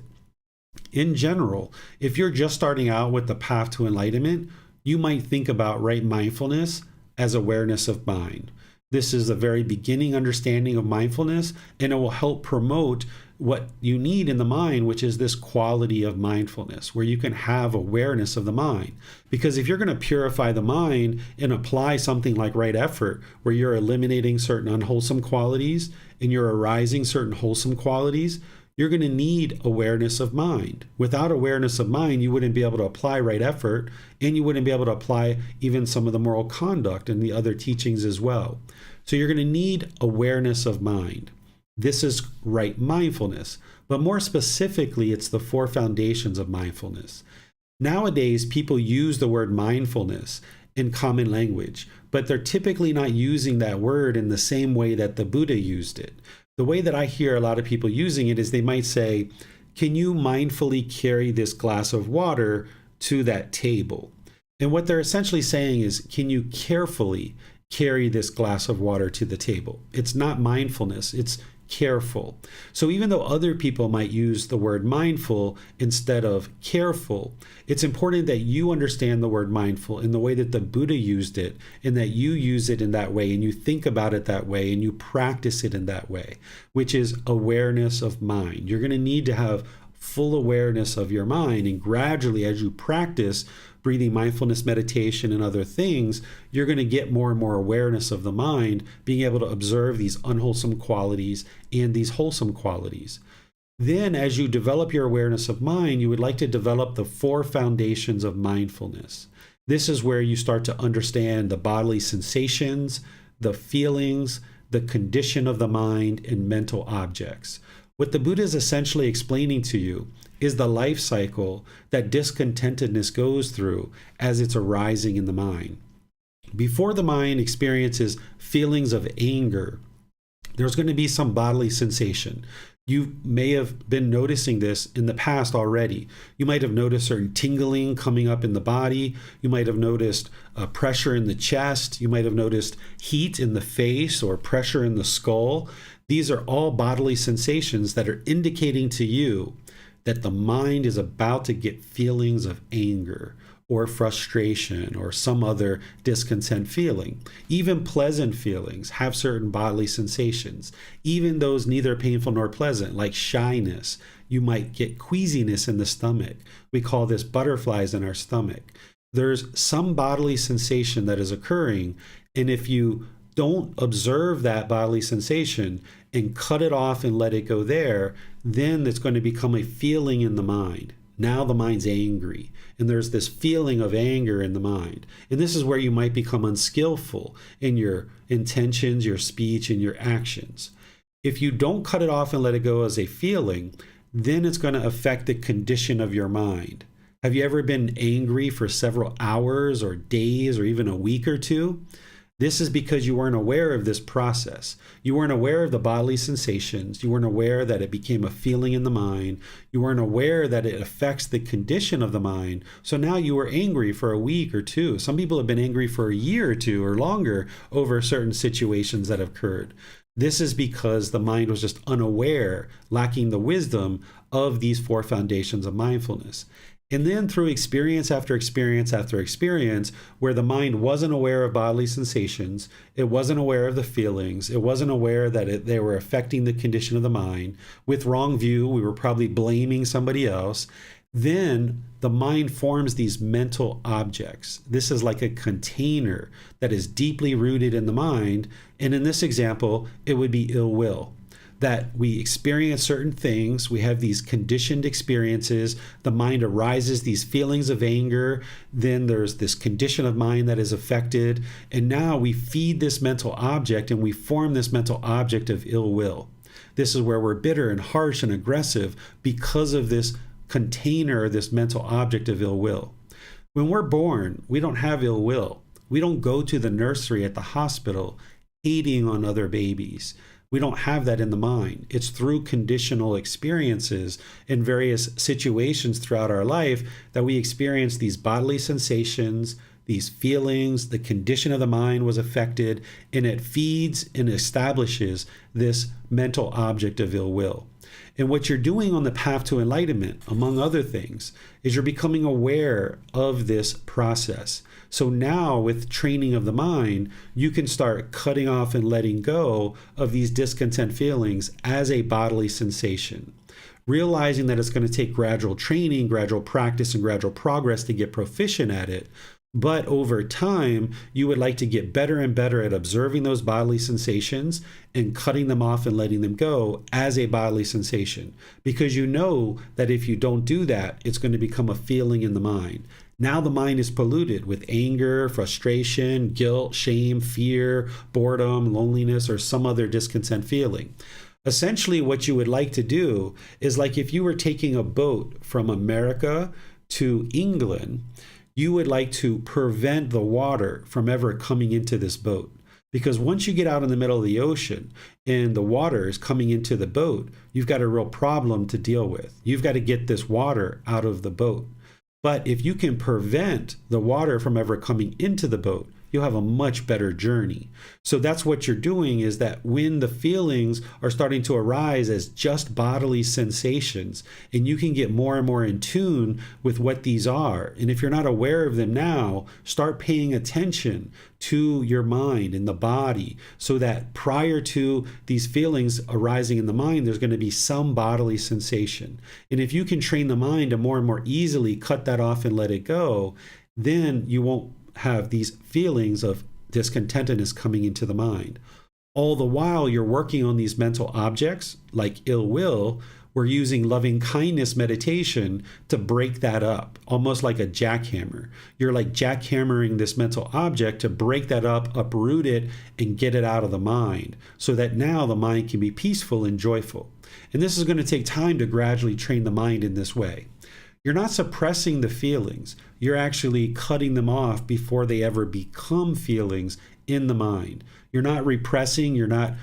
In general, if you're just starting out with the path to enlightenment, you might think about right mindfulness as awareness of mind. This is a very beginning understanding of mindfulness, and it will help promote what you need in the mind, which is this quality of mindfulness, where you can have awareness of the mind. Because if you're going to purify the mind and apply something like right effort, where you're eliminating certain unwholesome qualities and you're arising certain wholesome qualities, you're going to need awareness of mind. Without awareness of mind, you wouldn't be able to apply right effort, and you wouldn't be able to apply even some of the moral conduct and the other teachings as well. So you're going to need awareness of mind. This is right mindfulness, but more specifically, it's the 4 foundations of mindfulness. Nowadays, people use the word mindfulness in common language, but they're typically not using that word in the same way that the Buddha used it. The way that I hear a lot of people using it is they might say, "Can you mindfully carry this glass of water to that table?" And what they're essentially saying is, can you carefully carry this glass of water to the table? It's not mindfulness, it's careful. So even though other people might use the word mindful instead of careful, it's important that you understand the word mindful in the way that the Buddha used it, and that you use it in that way, and you think about it that way, and you practice it in that way, which is awareness of mind. You're going to need to have full awareness of your mind, and gradually, as you practice breathing mindfulness meditation and other things, you're going to get more and more awareness of the mind, being able to observe these unwholesome qualities and these wholesome qualities. Then, as you develop your awareness of mind, you would like to develop the 4 foundations of mindfulness. This is where you start to understand the bodily sensations, the feelings, the condition of the mind, and mental objects. What the Buddha is essentially explaining to you is the life cycle that discontentedness goes through as it's arising in the mind. Before the mind experiences feelings of anger, there's going to be some bodily sensation. You may have been noticing this in the past already. You might have noticed certain tingling coming up in the body. You might have noticed pressure in the chest. You might have noticed heat in the face or pressure in the skull. These are all bodily sensations that are indicating to you that the mind is about to get feelings of anger or frustration or some other discontent feeling. Even pleasant feelings have certain bodily sensations, even those neither painful nor pleasant, like shyness. You might get queasiness in the stomach. We call this butterflies in our stomach. There's some bodily sensation that is occurring, and if you don't observe that bodily sensation and cut it off and let it go there, then it's going to become a feeling in the mind. Now the mind's angry, and there's this feeling of anger in the mind. And this is where you might become unskillful in your intentions, your speech, and your actions. If you don't cut it off and let it go as a feeling, then it's going to affect the condition of your mind. Have you ever been angry for several hours or days or even a week or two? This is because you weren't aware of this process. You weren't aware of the bodily sensations. You weren't aware that it became a feeling in the mind. You weren't aware that it affects the condition of the mind. So now you were angry for a week or two. Some people have been angry for a year or two or longer over certain situations that have occurred. This is because the mind was just unaware, lacking the wisdom of these four foundations of mindfulness. And then through experience after experience after experience, where the mind wasn't aware of bodily sensations, it wasn't aware of the feelings, it wasn't aware that they were affecting the condition of the mind. With wrong view, we were probably blaming somebody else. Then the mind forms these mental objects. This is like a container that is deeply rooted in the mind. And in this example, it would be ill will. That we experience certain things, we have these conditioned experiences, the mind arises these feelings of anger, then there's this condition of mind that is affected, and now we feed this mental object and we form this mental object of ill will. This is where we're bitter and harsh and aggressive because of this container, this mental object of ill will. When we're born, we don't have ill will. We don't go to the nursery at the hospital hating on other babies. We don't have that in the mind. It's through conditional experiences in various situations throughout our life that we experience these bodily sensations, these feelings, the condition of the mind was affected, and it feeds and establishes this mental object of ill will. And what you're doing on the path to enlightenment, among other things, is you're becoming aware of this process. So now with training of the mind, you can start cutting off and letting go of these discontent feelings as a bodily sensation. Realizing that it's going to take gradual training, gradual practice, and gradual progress to get proficient at it. But over time, you would like to get better and better at observing those bodily sensations and cutting them off and letting them go as a bodily sensation. Because you know that if you don't do that, it's going to become a feeling in the mind. Now the mind is polluted with anger, frustration, guilt, shame, fear, boredom, loneliness, or some other discontent feeling. Essentially, what you would like to do is like if you were taking a boat from America to England, you would like to prevent the water from ever coming into this boat. Because once you get out in the middle of the ocean and the water is coming into the boat, you've got a real problem to deal with. You've got to get this water out of the boat. But if you can prevent the water from ever coming into the boat, you'll have a much better journey. So that's what you're doing, is that when the feelings are starting to arise as just bodily sensations, and you can get more and more in tune with what these are. And if you're not aware of them now, start paying attention to your mind and the body, so that prior to these feelings arising in the mind, there's going to be some bodily sensation. And if you can train the mind to more and more easily cut that off and let it go, then you won't have these feelings of discontentedness coming into the mind. All the while you're working on these mental objects like ill will, we're using loving kindness meditation to break that up, almost like a jackhammer. You're like jackhammering this mental object to break that up, uproot it, and get it out of the mind so that now the mind can be peaceful and joyful. And this is going to take time to gradually train the mind in this way. You're not suppressing the feelings. You're actually cutting them off before they ever become feelings in the mind. You're not repressing, you're not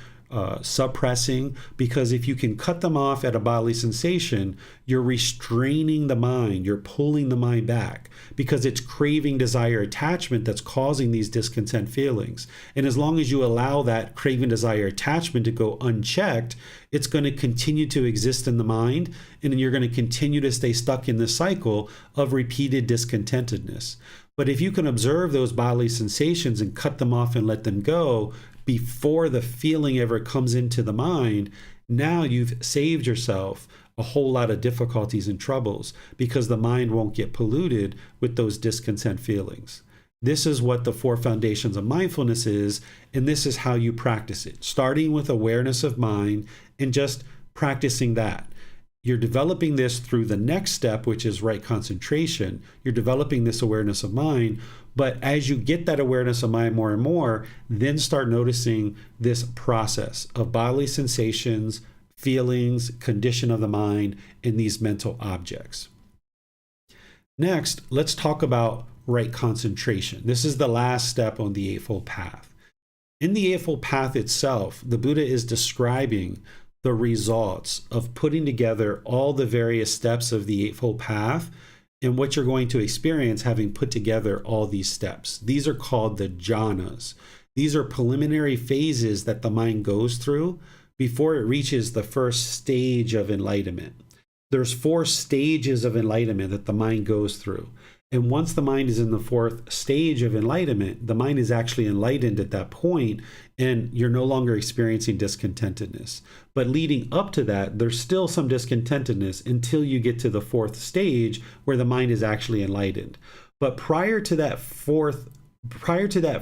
suppressing, because if you can cut them off at a bodily sensation, you're restraining the mind, you're pulling the mind back, because it's craving, desire, attachment that's causing these discontent feelings. And as long as you allow that craving, desire, attachment to go unchecked, it's going to continue to exist in the mind, and then you're going to continue to stay stuck in the cycle of repeated discontentedness. But if you can observe those bodily sensations and cut them off and let them go before the feeling ever comes into the mind, now you've saved yourself a whole lot of difficulties and troubles, because the mind won't get polluted with those discontent feelings. This is what the 4 foundations of mindfulness is, and this is how you practice it, starting with awareness of mind and just practicing that. You're developing this through the next step, which is right concentration. You're developing this awareness of mind, but as you get that awareness of mind more and more, then start noticing this process of bodily sensations, feelings, condition of the mind, and these mental objects. Next, let's talk about right concentration. This is the last step on the Eightfold Path. In the Eightfold Path itself, the Buddha is describing the results of putting together all the various steps of the Eightfold Path and what you're going to experience having put together all these steps. These are called the jhanas. These are preliminary phases that the mind goes through before it reaches the first stage of enlightenment. There's 4 stages of enlightenment that the mind goes through. And once the mind is in the 4th stage of enlightenment, the mind is actually enlightened at that point, and you're no longer experiencing discontentedness. But leading up to that, there's still some discontentedness until you get to the 4th stage where the mind is actually enlightened. But prior to that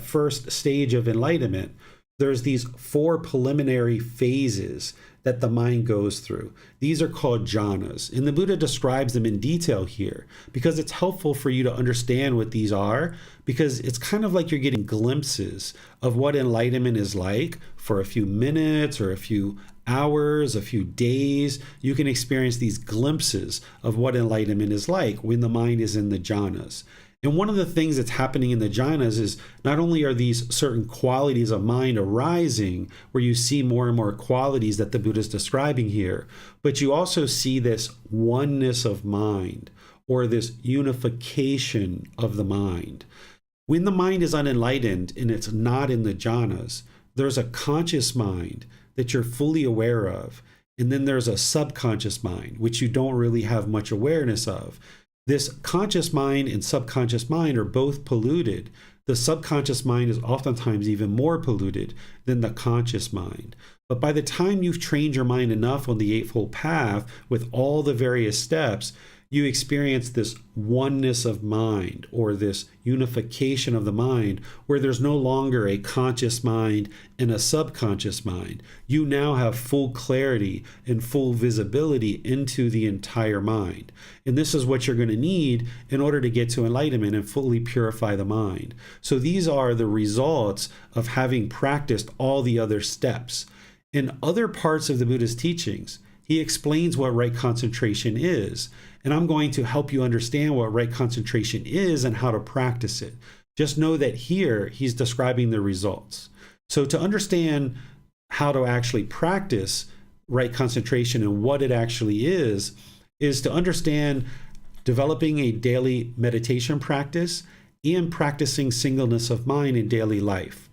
first stage of enlightenment, there's these 4 preliminary phases that the mind goes through. These are called jhanas, and the Buddha describes them in detail here because it's helpful for you to understand what these are, because it's kind of like you're getting glimpses of what enlightenment is like for a few minutes or a few hours, a few days. You can experience these glimpses of what enlightenment is like when the mind is in the jhanas. And one of the things that's happening in the jhanas is not only are these certain qualities of mind arising, where you see more and more qualities that the Buddha is describing here, but you also see this oneness of mind, or this unification of the mind. When the mind is unenlightened and it's not in the jhanas, there's a conscious mind that you're fully aware of, and then there's a subconscious mind, which you don't really have much awareness of. This conscious mind and subconscious mind are both polluted. The subconscious mind is oftentimes even more polluted than the conscious mind. But by the time you've trained your mind enough on the Eightfold Path with all the various steps, you experience this oneness of mind, or this unification of the mind, where there's no longer a conscious mind and a subconscious mind. You now have full clarity and full visibility into the entire mind. And this is what you're going to need in order to get to enlightenment and fully purify the mind. So these are the results of having practiced all the other steps. In other parts of the Buddha's teachings, he explains what right concentration is. And I'm going to help you understand what right concentration is and how to practice it. Just know that here he's describing the results. So to understand how to actually practice right concentration and what it actually is to understand developing a daily meditation practice and practicing singleness of mind in daily life.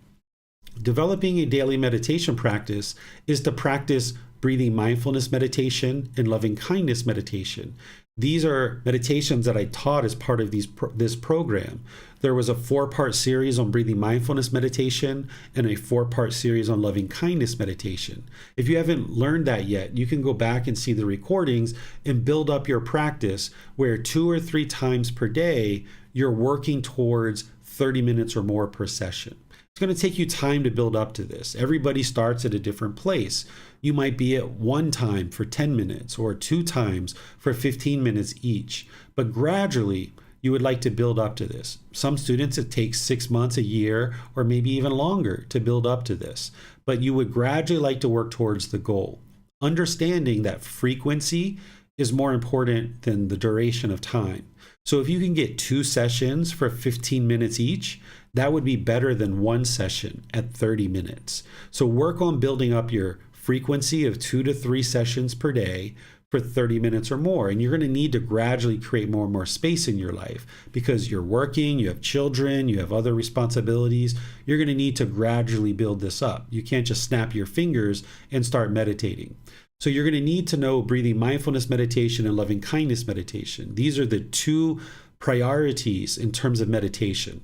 Developing a daily meditation practice is to practice breathing mindfulness meditation and loving kindness meditation. These are meditations that I taught as part of this program. There was a 4-part series on breathing mindfulness meditation and a 4-part series on loving kindness meditation. If you haven't learned that yet, you can go back and see the recordings and build up your practice where 2 or 3 times per day, you're working towards 30 minutes or more per session. It's going to take you time to build up to this. Everybody starts at a different place. You might be at one time for 10 minutes or two times for 15 minutes each, but gradually you would like to build up to this. Some students, it takes 6 months, a year, or maybe even longer to build up to this, but you would gradually like to work towards the goal. Understanding that frequency is more important than the duration of time. So if you can get 2 sessions for 15 minutes each, that would be better than 1 session at 30 minutes. So work on building up your frequency of 2 to 3 sessions per day for 30 minutes or more. And you're going to need to gradually create more and more space in your life because you're working, you have children, you have other responsibilities. You're going to need to gradually build this up. You can't just snap your fingers and start meditating. So you're going to need to know breathing mindfulness meditation and loving kindness meditation. These are the 2 priorities in terms of meditation.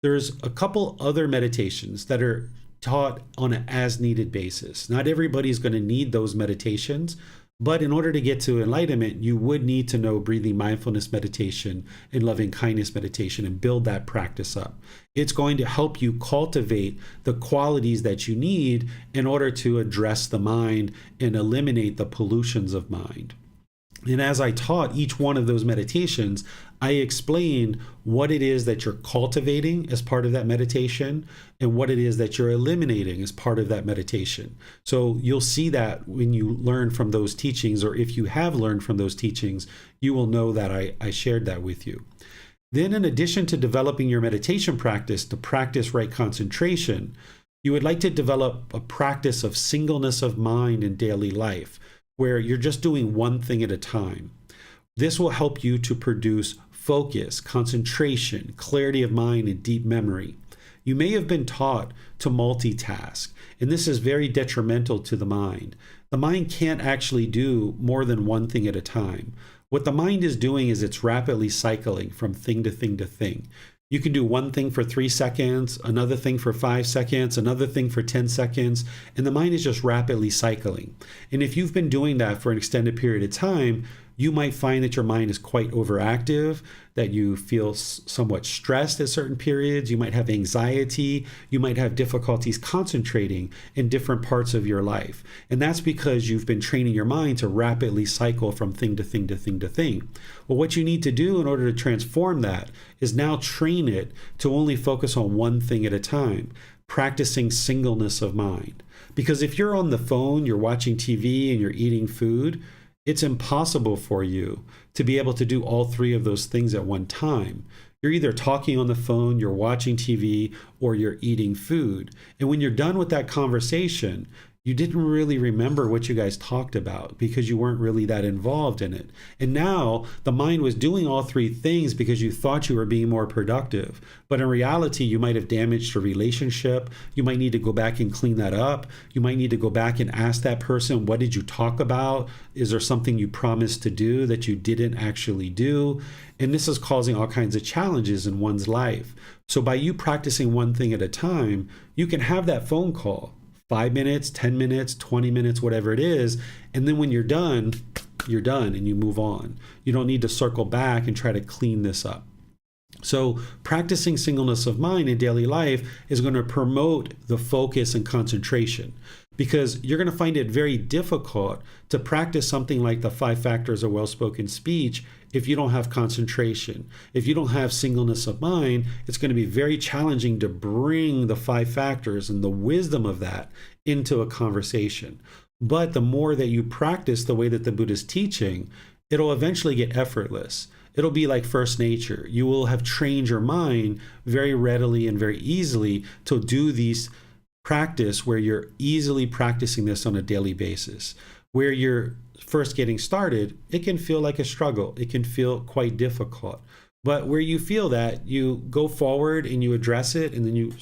There's a couple other meditations that are taught on an as needed basis. Not everybody's going to need those meditations, but in order to get to enlightenment, you would need to know breathing mindfulness meditation and loving kindness meditation and build that practice up. It's going to help you cultivate the qualities that you need in order to address the mind and eliminate the pollutions of mind. And as I taught each one of those meditations, I explained what it is that you're cultivating as part of that meditation and what it is that you're eliminating as part of that meditation. So you'll see that when you learn from those teachings, or if you have learned from those teachings, you will know that I shared that with you. Then in addition to developing your meditation practice to practice right concentration, you would like to develop a practice of singleness of mind in daily life, where you're just doing one thing at a time. This will help you to produce focus, concentration, clarity of mind, and deep memory. You may have been taught to multitask, and this is very detrimental to the mind. The mind can't actually do more than one thing at a time. What the mind is doing is it's rapidly cycling from thing to thing to thing. You can do one thing for 3 seconds, another thing for 5 seconds, another thing for 10 seconds, and the mind is just rapidly cycling. And if you've been doing that for an extended period of time, you might find that your mind is quite overactive, that you feel somewhat stressed at certain periods. You might have anxiety. You might have difficulties concentrating in different parts of your life. And that's because you've been training your mind to rapidly cycle from thing to thing to thing to thing. Well, what you need to do in order to transform that is now train it to only focus on one thing at a time, practicing singleness of mind. Because if you're on the phone, you're watching TV, and you're eating food, it's impossible for you to be able to do all 3 of those things at one time. You're either talking on the phone, you're watching TV, or you're eating food. And when you're done with that conversation, you didn't really remember what you guys talked about because you weren't really that involved in it. And now the mind was doing all 3 things because you thought you were being more productive. But in reality, you might have damaged a relationship. You might need to go back and clean that up. You might need to go back and ask that person, what did you talk about? Is there something you promised to do that you didn't actually do? And this is causing all kinds of challenges in one's life. So by you practicing one thing at a time, you can have that phone call. 5 minutes, 10 minutes, 20 minutes, whatever it is. And then when you're done and you move on. You don't need to circle back and try to clean this up. So practicing singleness of mind in daily life is going to promote the focus and concentration, because you're going to find it very difficult to practice something like the 5 factors of well-spoken speech if you don't have concentration. If you don't have singleness of mind, it's going to be very challenging to bring the 5 factors and the wisdom of that into a conversation. But the more that you practice the way that the Buddha is teaching, it'll eventually get effortless. It'll be like first nature. You will have trained your mind very readily and very easily to do these practice where you're easily practicing this on a daily basis. Where you're first getting started, it can feel like a struggle. It can feel quite difficult. But where you feel that, you go forward and you address it, and then you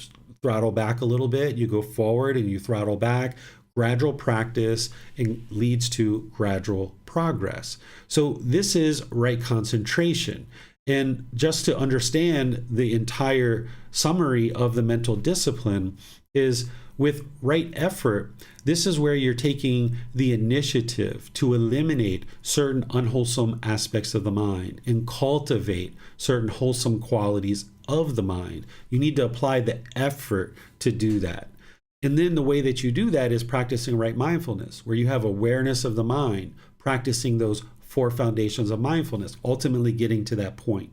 throttle back a little bit. You go forward and you throttle back. Gradual practice and leads to gradual progress. So this is right concentration. And just to understand the entire summary of the mental discipline is with right effort, this is where you're taking the initiative to eliminate certain unwholesome aspects of the mind and cultivate certain wholesome qualities of the mind. You need to apply the effort to do that. And then the way that you do that is practicing right mindfulness, where you have awareness of the mind, practicing those 4 foundations of mindfulness, ultimately getting to that point.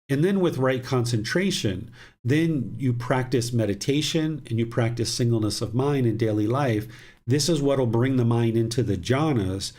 And then with right concentration, then you practice meditation and you practice singleness of mind in daily life. This is what will bring the mind into the jhanas.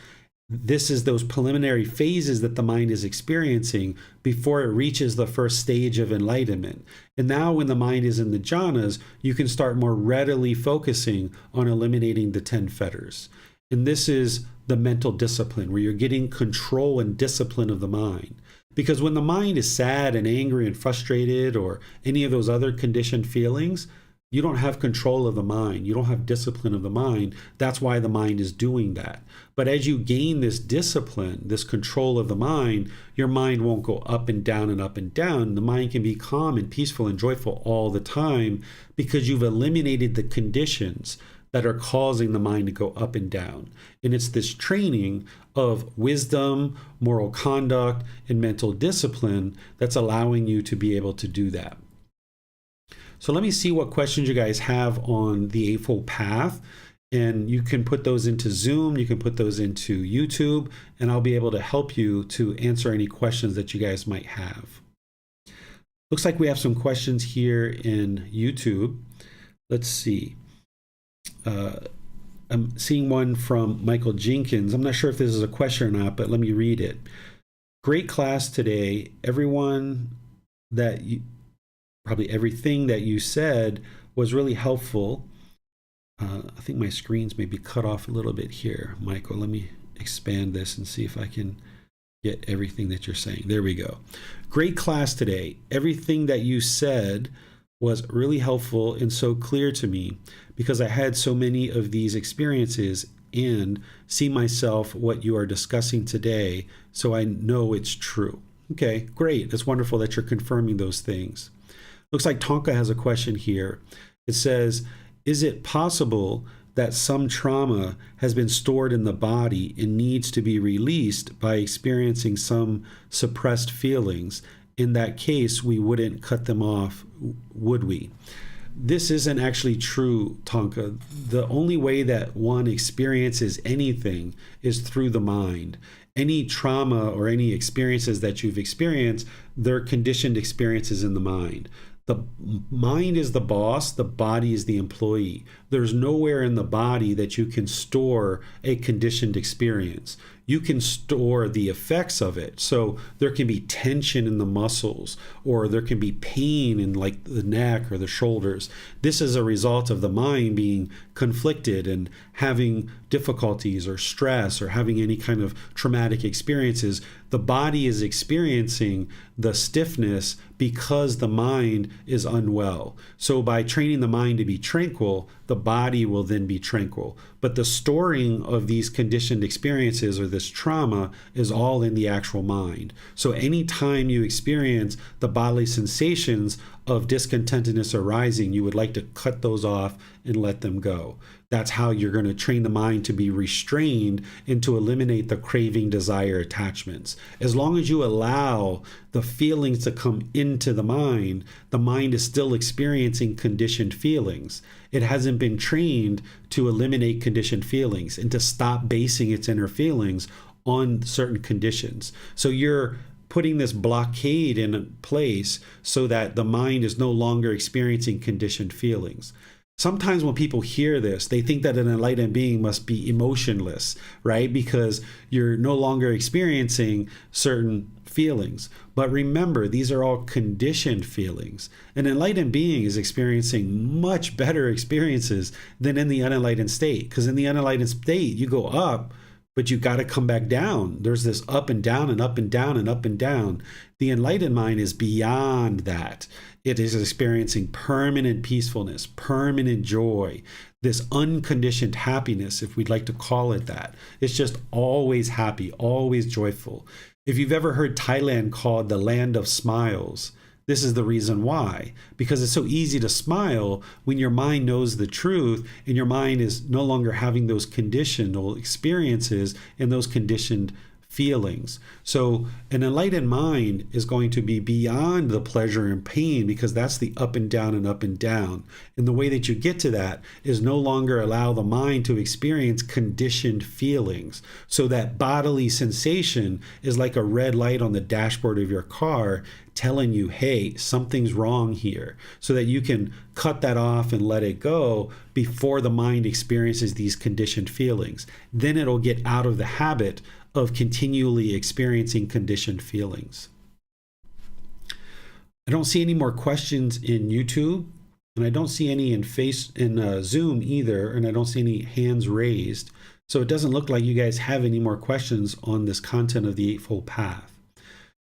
This is those preliminary phases that the mind is experiencing before it reaches the first stage of enlightenment. And now when the mind is in the jhanas, you can start more readily focusing on eliminating the 10 fetters. And this is the mental discipline, where you're getting control and discipline of the mind. Because when the mind is sad and angry and frustrated, or any of those other conditioned feelings, you don't have control of the mind. You don't have discipline of the mind. That's why the mind is doing that. But as you gain this discipline, this control of the mind, your mind won't go up and down and up and down. The mind can be calm and peaceful and joyful all the time, because you've eliminated the conditions that are causing the mind to go up and down. And it's this training of wisdom, moral conduct, and mental discipline that's allowing you to be able to do that. So let me see what questions you guys have on the Eightfold Path. And you can put those into Zoom, you can put those into YouTube, and I'll be able to help you to answer any questions that you guys might have. Looks like we have some questions here in YouTube. Let's see. I'm seeing one from Michael Jenkins. I'm not sure if this is a question or not, but let me read it. Great class today. Everything that you said was really helpful. I think my screens may be cut off a little bit here, Michael. Let me expand this and see if I can get everything that you're saying. There we go. Great class today. Everything that you said was really helpful and so clear to me, because I had so many of these experiences and see myself what you are discussing today, so I know it's true. Okay, great. It's wonderful that you're confirming those things. Looks like Tonka has a question here. It says, is it possible that some trauma has been stored in the body and needs to be released by experiencing some suppressed feelings? In that case, we wouldn't cut them off, would we? This isn't actually true, Tonka. The only way that one experiences anything is through the mind. Any trauma or any experiences that you've experienced, they're conditioned experiences in the mind. The mind is the boss, the body is the employee. There's nowhere in the body that you can store a conditioned experience. You can store the effects of it. So there can be tension in the muscles, or there can be pain in like the neck or the shoulders. This is a result of the mind being conflicted and having difficulties or stress or having any kind of traumatic experiences. The body is experiencing the stiffness because the mind is unwell. So by training the mind to be tranquil, the body will then be tranquil. But the storing of these conditioned experiences or this trauma is all in the actual mind. So anytime you experience the bodily sensations of discontentedness arising, you would like to cut those off and let them go. That's how you're going to train the mind to be restrained and to eliminate the craving, desire, attachments. As long as you allow the feelings to come into the mind is still experiencing conditioned feelings. It hasn't been trained to eliminate conditioned feelings and to stop basing its inner feelings on certain conditions. So you're putting this blockade in place so that the mind is no longer experiencing conditioned feelings. Sometimes when people hear this, they think that an enlightened being must be emotionless, right? Because you're no longer experiencing certain feelings. But remember, these are all conditioned feelings. An enlightened being is experiencing much better experiences than in the unenlightened state. Because in the unenlightened state, you go up, but you got to come back down. There's this up and down and up and down and up and down. The enlightened mind is beyond that. It is experiencing permanent peacefulness, permanent joy, this unconditioned happiness, if we'd like to call it that. It's just always happy, always joyful. If you've ever heard Thailand called the land of smiles, This is the reason why, because it's so easy to smile when your mind knows the truth and your mind is no longer having those conditional experiences and those conditioned feelings. So an enlightened mind is going to be beyond the pleasure and pain, because that's the up and down and up and down. And the way that you get to that is no longer allow the mind to experience conditioned feelings. So that bodily sensation is like a red light on the dashboard of your car telling you, hey, something's wrong here, so that you can cut that off and let it go before the mind experiences these conditioned feelings. Then it'll get out of the habit of continually experiencing conditioned feelings. I don't see any more questions in YouTube, and I don't see any in Zoom either, and I don't see any hands raised. So it doesn't look like you guys have any more questions on this content of the Eightfold Path.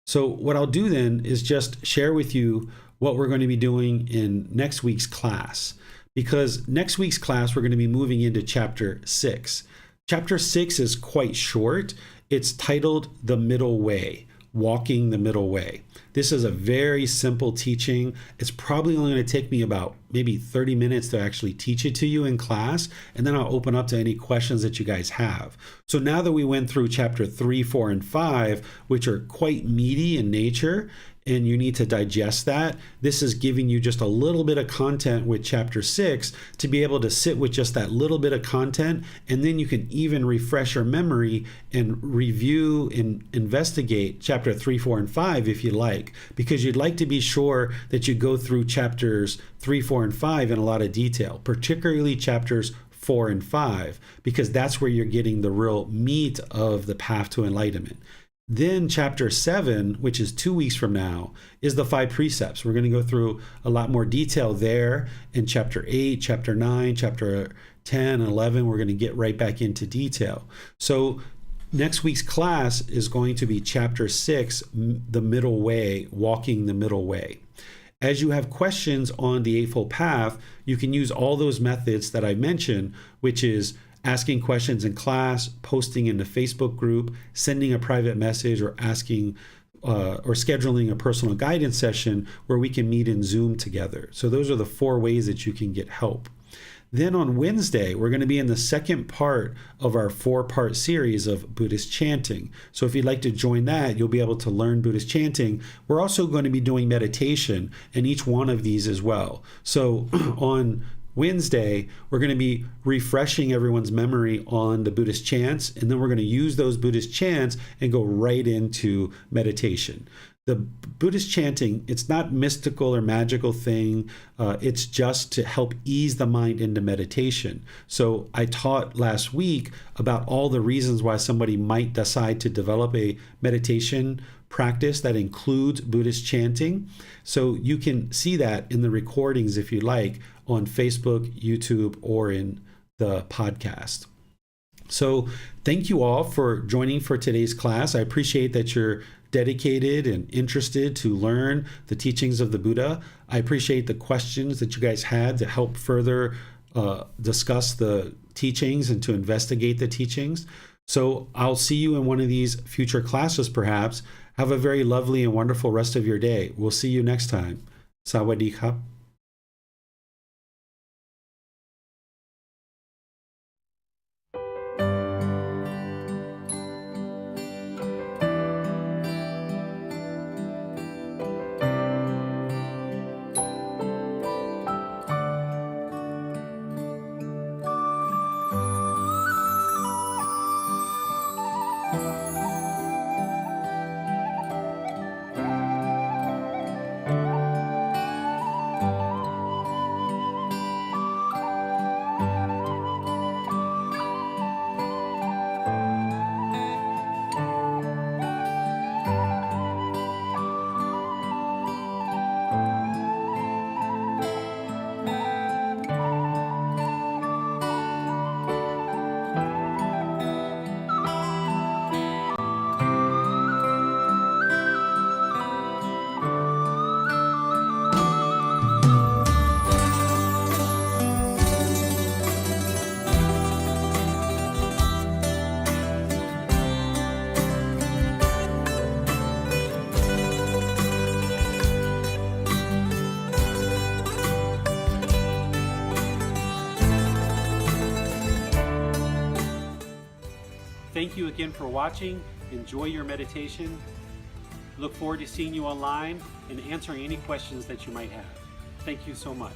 So what I'll do then is just share with you what we're going to be doing in next week's class, because next week's class we're going to be moving into chapter 6. Chapter 6 is quite short. It's titled The Middle Way, Walking the Middle Way. This is a very simple teaching. It's probably only going to take me about maybe 30 minutes to actually teach it to you in class, and then I'll open up to any questions that you guys have. So now that we went through chapter 3, 4, and 5, which are quite meaty in nature, and you need to digest that, this is giving you just a little bit of content with chapter 6 to be able to sit with just that little bit of content, and then you can even refresh your memory and review and investigate chapter 3, 4, and 5 if you like, because you'd like to be sure that you go through chapters 3, 4, and 5 in a lot of detail, particularly chapters 4 and 5, because that's where you're getting the real meat of the path to enlightenment. Then chapter 7, which is 2 weeks from now, is the 5 precepts. We're going to go through a lot more detail there. In chapter 8, chapter 9, chapter 10, and 11, we're going to get right back into detail. So next week's class is going to be chapter 6, the middle way, walking the middle way. As you have questions on the Eightfold Path, you can use all those methods that I mentioned, which is asking questions in class, posting in the Facebook group, sending a private message, or asking or scheduling a personal guidance session where we can meet in Zoom together. So those are the 4 ways that you can get help. Then on Wednesday, we're going to be in the second part of our 4-part series of Buddhist chanting. So if you'd like to join that, you'll be able to learn Buddhist chanting. We're also going to be doing meditation in each one of these as well. So on Wednesday, we're going to be refreshing everyone's memory on the Buddhist chants, and then we're going to use those Buddhist chants and go right into meditation. The Buddhist chanting, it's not mystical or magical thing. It's just to help ease the mind into meditation. So I taught last week about all the reasons why somebody might decide to develop a meditation practice that includes Buddhist chanting. So you can see that in the recordings if you like on Facebook, YouTube, or in the podcast. So thank you all for joining for today's class. I appreciate that you're dedicated and interested to learn the teachings of the Buddha. I appreciate the questions that you guys had to help further discuss the teachings and to investigate the teachings. So I'll see you in one of these future classes perhaps. Have a very lovely and wonderful rest of your day. We'll see you next time. Sawadee krap. Thank you again for watching. Enjoy your meditation. Look forward to seeing you online and answering any questions that you might have. Thank you so much.